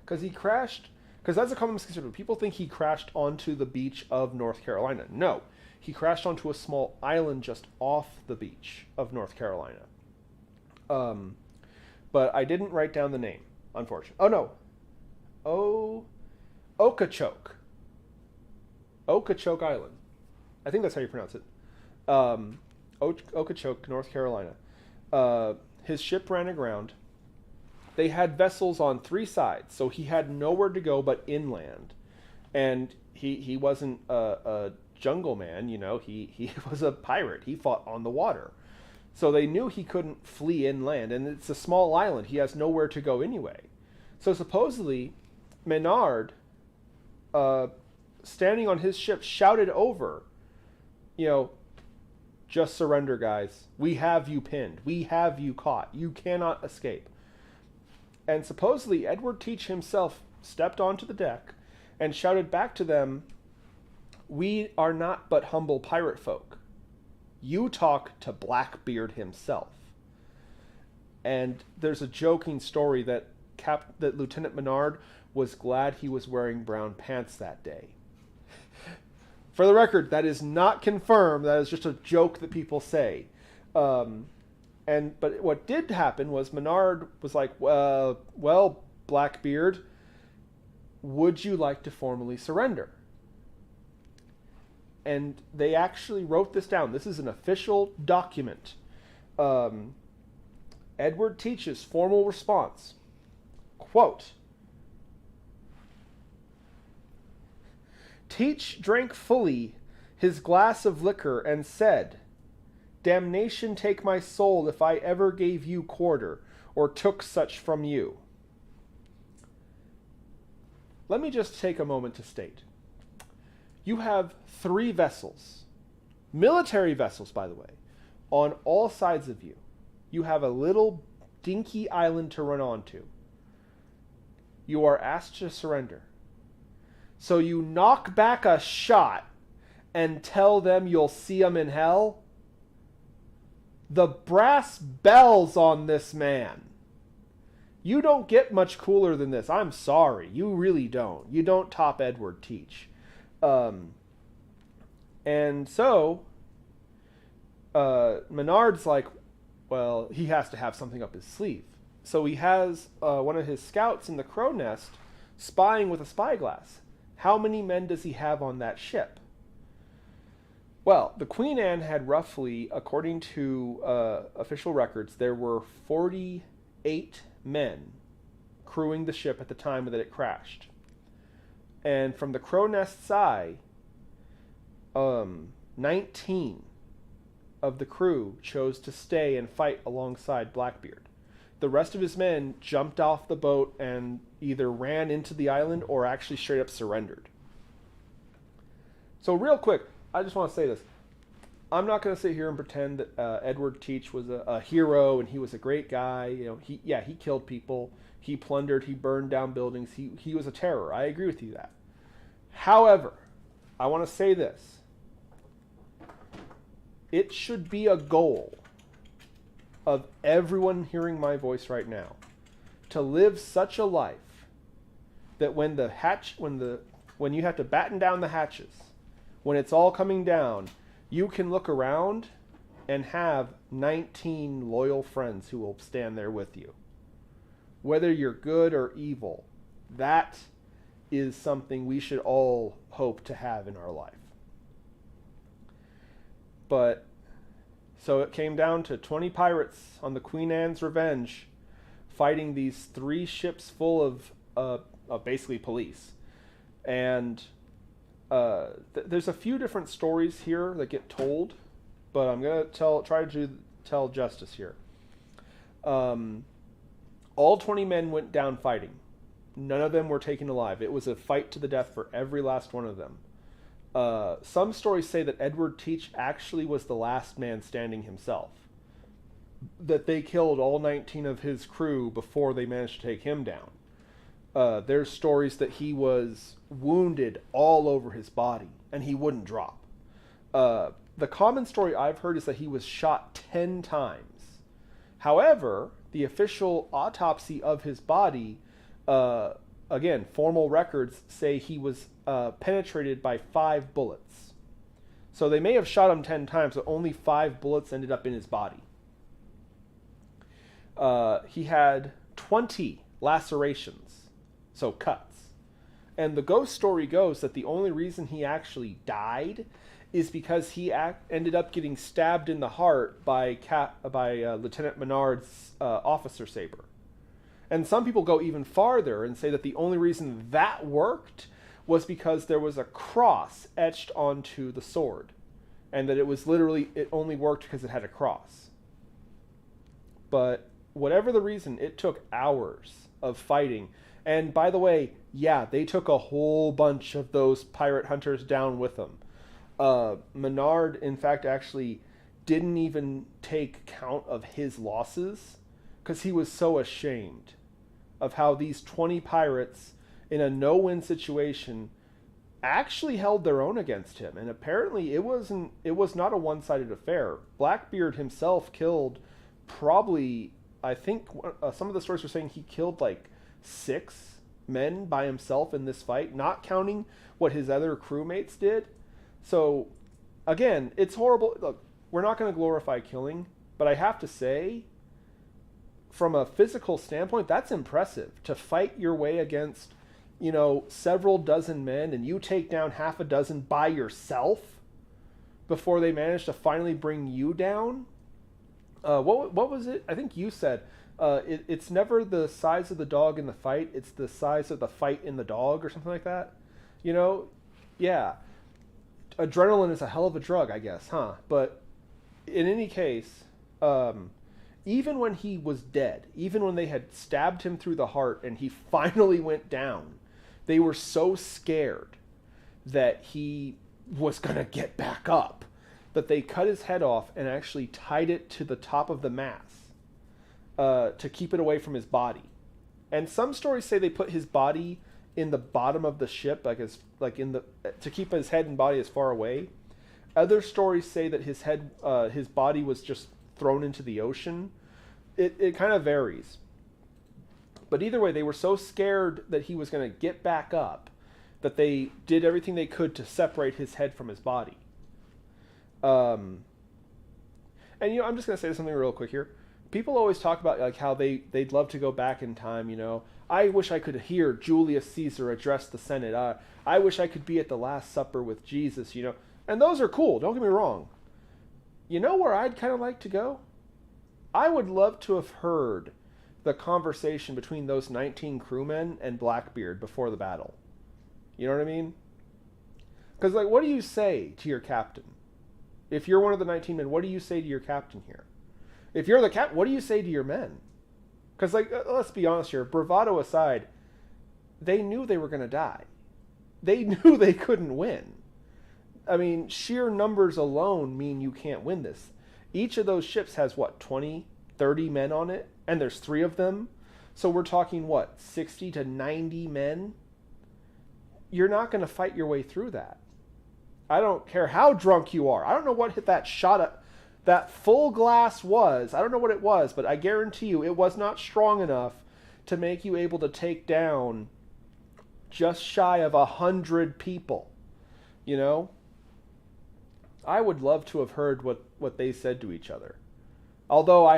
Because he crashed, because that's a common misconception. People think he crashed onto the beach of North Carolina. No, he crashed onto a small island just off the beach of North Carolina. But I didn't write down the name, unfortunately. Oh, no. Okeechobee. Okeechobee Island. I think that's how you pronounce it. Okeechobee, North Carolina. His ship ran aground. They had vessels on 3 sides, so he had nowhere to go but inland. And he wasn't a jungle man, you know. He was a pirate. He fought on the water. So they knew he couldn't flee inland, and it's a small island. He has nowhere to go anyway. So supposedly, Maynard, standing on his ship, shouted over, you know, just surrender, guys. We have you pinned. We have you caught. You cannot escape. And supposedly, Edward Teach himself stepped onto the deck and shouted back to them, "We are not but humble pirate folk. You talk to Blackbeard himself." And there's a joking story that that Lieutenant Maynard was glad he was wearing brown pants that day. For the record, that is not confirmed. That is just a joke that people say. But what did happen was Maynard was like, well, Blackbeard, would you like to formally surrender? And they actually wrote this down. This is an official document. Edward Teach's formal response, quote, "Teach drank fully his glass of liquor and said, 'Damnation take my soul if I ever gave you quarter or took such from you.'" Let me just take a moment to state. You have 3 vessels, military vessels, by the way, on all sides of you. You have a little dinky island to run onto. You are asked to surrender. So you knock back a shot and tell them you'll see them in hell? The brass bells on this man. You don't get much cooler than this. I'm sorry. You really don't. You don't top Edward Teach. And so, Maynard's like, well, he has to have something up his sleeve. So he has one of his scouts in the crow nest spying with a spyglass. How many men does he have on that ship? Well, the Queen Anne had roughly, according to official records, there were 48 men crewing the ship at the time that it crashed. And from the Crow Nest's side, 19 of the crew chose to stay and fight alongside Blackbeard. The rest of his men jumped off the boat and either ran into the island or actually straight up surrendered. So real quick, I just want to say this. I'm not going to sit here and pretend that Edward Teach was a hero and he was a great guy. You know, he killed people, he plundered, he burned down buildings, he was a terror. I agree with you that. However, I want to say this. It should be a goal of everyone hearing my voice right now to live such a life that when you have to batten down the hatches, when it's all coming down, you can look around and have 19 loyal friends who will stand there with you. Whether you're good or evil, that is something we should all hope to have in our life. But so it came down to 20 pirates on the Queen Anne's Revenge fighting these 3 ships full of basically police. And there's a few different stories here that get told, but I'm going to try to tell justice here. All 20 men went down fighting. None of them were taken alive. It was a fight to the death for every last one of them. Some stories say that Edward Teach actually was the last man standing himself. That they killed all 19 of his crew before they managed to take him down. There's stories that he was wounded all over his body and he wouldn't drop. The common story I've heard is that he was shot 10 times. However, the official autopsy of his body, again, formal records say he was penetrated by 5 bullets. So they may have shot him 10 times, but only 5 bullets ended up in his body. He had 20 lacerations, so cuts. And the ghost story goes that the only reason he actually died is because he ended up getting stabbed in the heart by Lieutenant Menard's officer saber. And some people go even farther and say that the only reason that worked was because there was a cross etched onto the sword. And that it only worked because it had a cross. But whatever the reason, it took hours of fighting. And by the way, yeah, they took a whole bunch of those pirate hunters down with them. Menard, in fact, actually didn't even take count of his losses because he was so ashamed of how these 20 pirates in a no-win situation actually held their own against him. And apparently it was not a one-sided affair. Blackbeard himself killed probably, I think some of the stories were saying he killed like 6 men by himself in this fight, not counting what his other crewmates did. So again, it's horrible. Look, we're not going to glorify killing, but I have to say, from a physical standpoint, that's impressive. To fight your way against, several dozen men and you take down half a dozen by yourself before they manage to finally bring you down. What was it? I think you said it's never the size of the dog in the fight. It's the size of the fight in the dog or something like that. Yeah. Adrenaline is a hell of a drug, I guess, huh? But in any case, even when he was dead, even when they had stabbed him through the heart and he finally went down, they were so scared that he was going to get back up that they cut his head off and actually tied it to the top of the mast to keep it away from his body. And some stories say they put his body in the bottom of the ship, to keep his head and body as far away. Other stories say that his body was just thrown into the ocean. It kind of varies. But either way, they were so scared that he was going to get back up that they did everything they could to separate his head from his body. And I'm just going to say something real quick here. People always talk about like how they'd love to go back in time. I wish I could hear Julius Caesar address the Senate. I wish I could be at the Last Supper with Jesus. And those are cool. Don't get me wrong. You know where I'd kind of like to go? I would love to have heard the conversation between those 19 crewmen and Blackbeard before the battle. You know what I mean? Because, like, what do you say to your captain? If you're one of the 19 men, what do you say to your captain here? If you're the captain, what do you say to your men? Because, like, let's be honest here, bravado aside, they knew they were going to die. They knew they couldn't win. I mean, sheer numbers alone mean you can't win this. Each of those ships has, 20, 30 men on it? And there's 3 of them? So we're talking, 60 to 90 men? You're not going to fight your way through that. I don't care how drunk you are. I don't know what hit that shot at that full glass was. I don't know what it was, but I guarantee you it was not strong enough to make you able to take down just shy of 100 people. I would love to have heard what they said to each other. Although I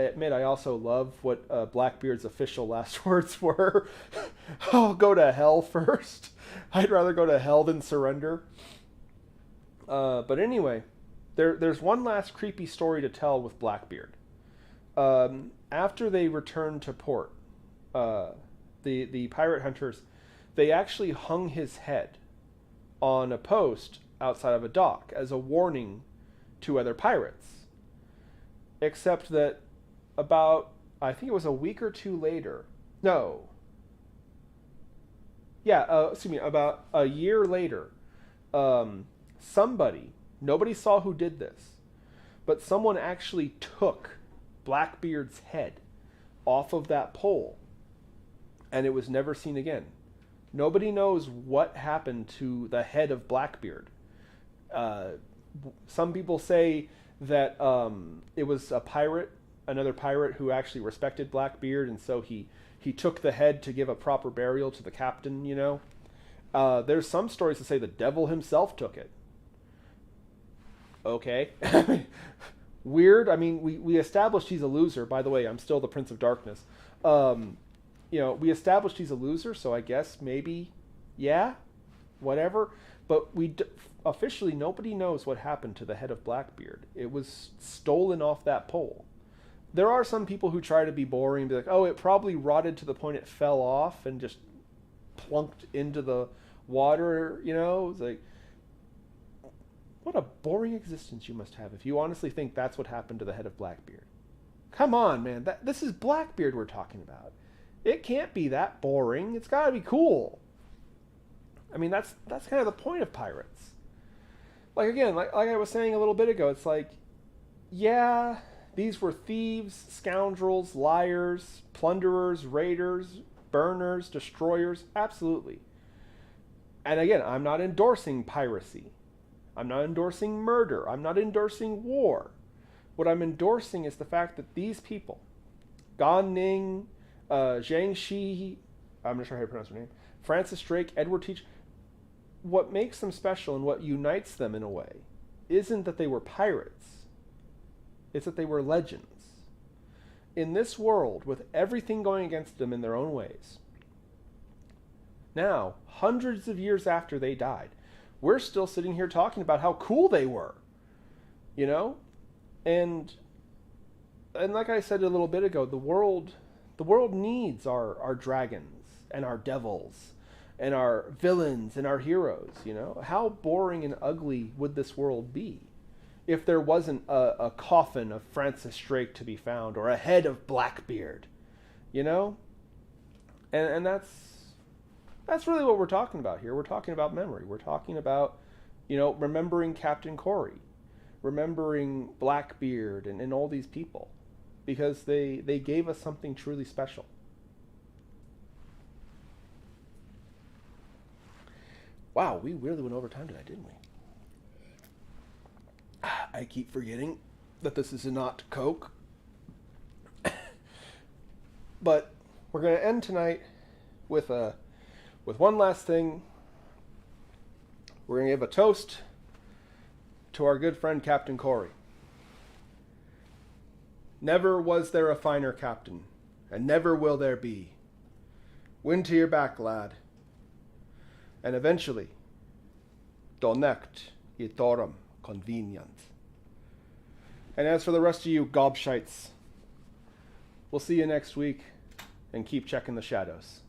admit I also love what Blackbeard's official last words were. I'll go to hell first. I'd rather go to hell than surrender. But anyway, there's one last creepy story to tell with Blackbeard. After they returned to port, the pirate hunters, they actually hung his head on a post outside of a dock as a warning to other pirates. Except that about, I think it was a week or two later. No. Yeah, about a year later, somebody, nobody saw who did this, but someone actually took Blackbeard's head off of that pole, and it was never seen again. Nobody knows what happened to the head of Blackbeard. Some people say that it was another pirate who actually respected Blackbeard, and so he took the head to give a proper burial to the captain, There's some stories that say the devil himself took it. Okay. Weird. I mean, we established he's a loser. By the way, I'm still the Prince of Darkness. We established he's a loser, so I guess maybe, yeah, whatever. But officially, nobody knows what happened to the head of Blackbeard. It was stolen off that pole. There are some people who try to be boring, be like, oh, it probably rotted to the point it fell off and just plunked into the water, It's like, what a boring existence you must have if you honestly think that's what happened to the head of Blackbeard. Come on, man. This is Blackbeard we're talking about. It can't be that boring. It's got to be cool. I mean, that's kind of the point of pirates. Like, again, like I was saying a little bit ago, it's like, yeah, these were thieves, scoundrels, liars, plunderers, raiders, burners, destroyers, absolutely. And again, I'm not endorsing piracy. I'm not endorsing murder. I'm not endorsing war. What I'm endorsing is the fact that these people, Gan Ning, Zhang Shi, I'm not sure how to pronounce her name, Francis Drake, Edward Teach, what makes them special and what unites them in a way isn't that they were pirates. It's that they were legends. In this world, with everything going against them in their own ways, now, hundreds of years after they died, we're still sitting here talking about how cool they were. And like I said a little bit ago, the world needs our dragons and our devils and our villains and our heroes, How boring and ugly would this world be if there wasn't a coffin of Francis Drake to be found or a head of Blackbeard, And that's really what we're talking about here. We're talking about memory. We're talking about, remembering Captain Kori, remembering Blackbeard and all these people, because they gave us something truly special. Wow, we really went over time tonight, didn't we? I keep forgetting that this is not Coke. But we're going to end tonight with one last thing. We're going to give a toast to our good friend Captain Kori. Never was there a finer captain, and never will there be. Wind to your back, lad. And eventually, donect itorum convenient. And as for the rest of you gobshites, we'll see you next week, and keep checking the shadows.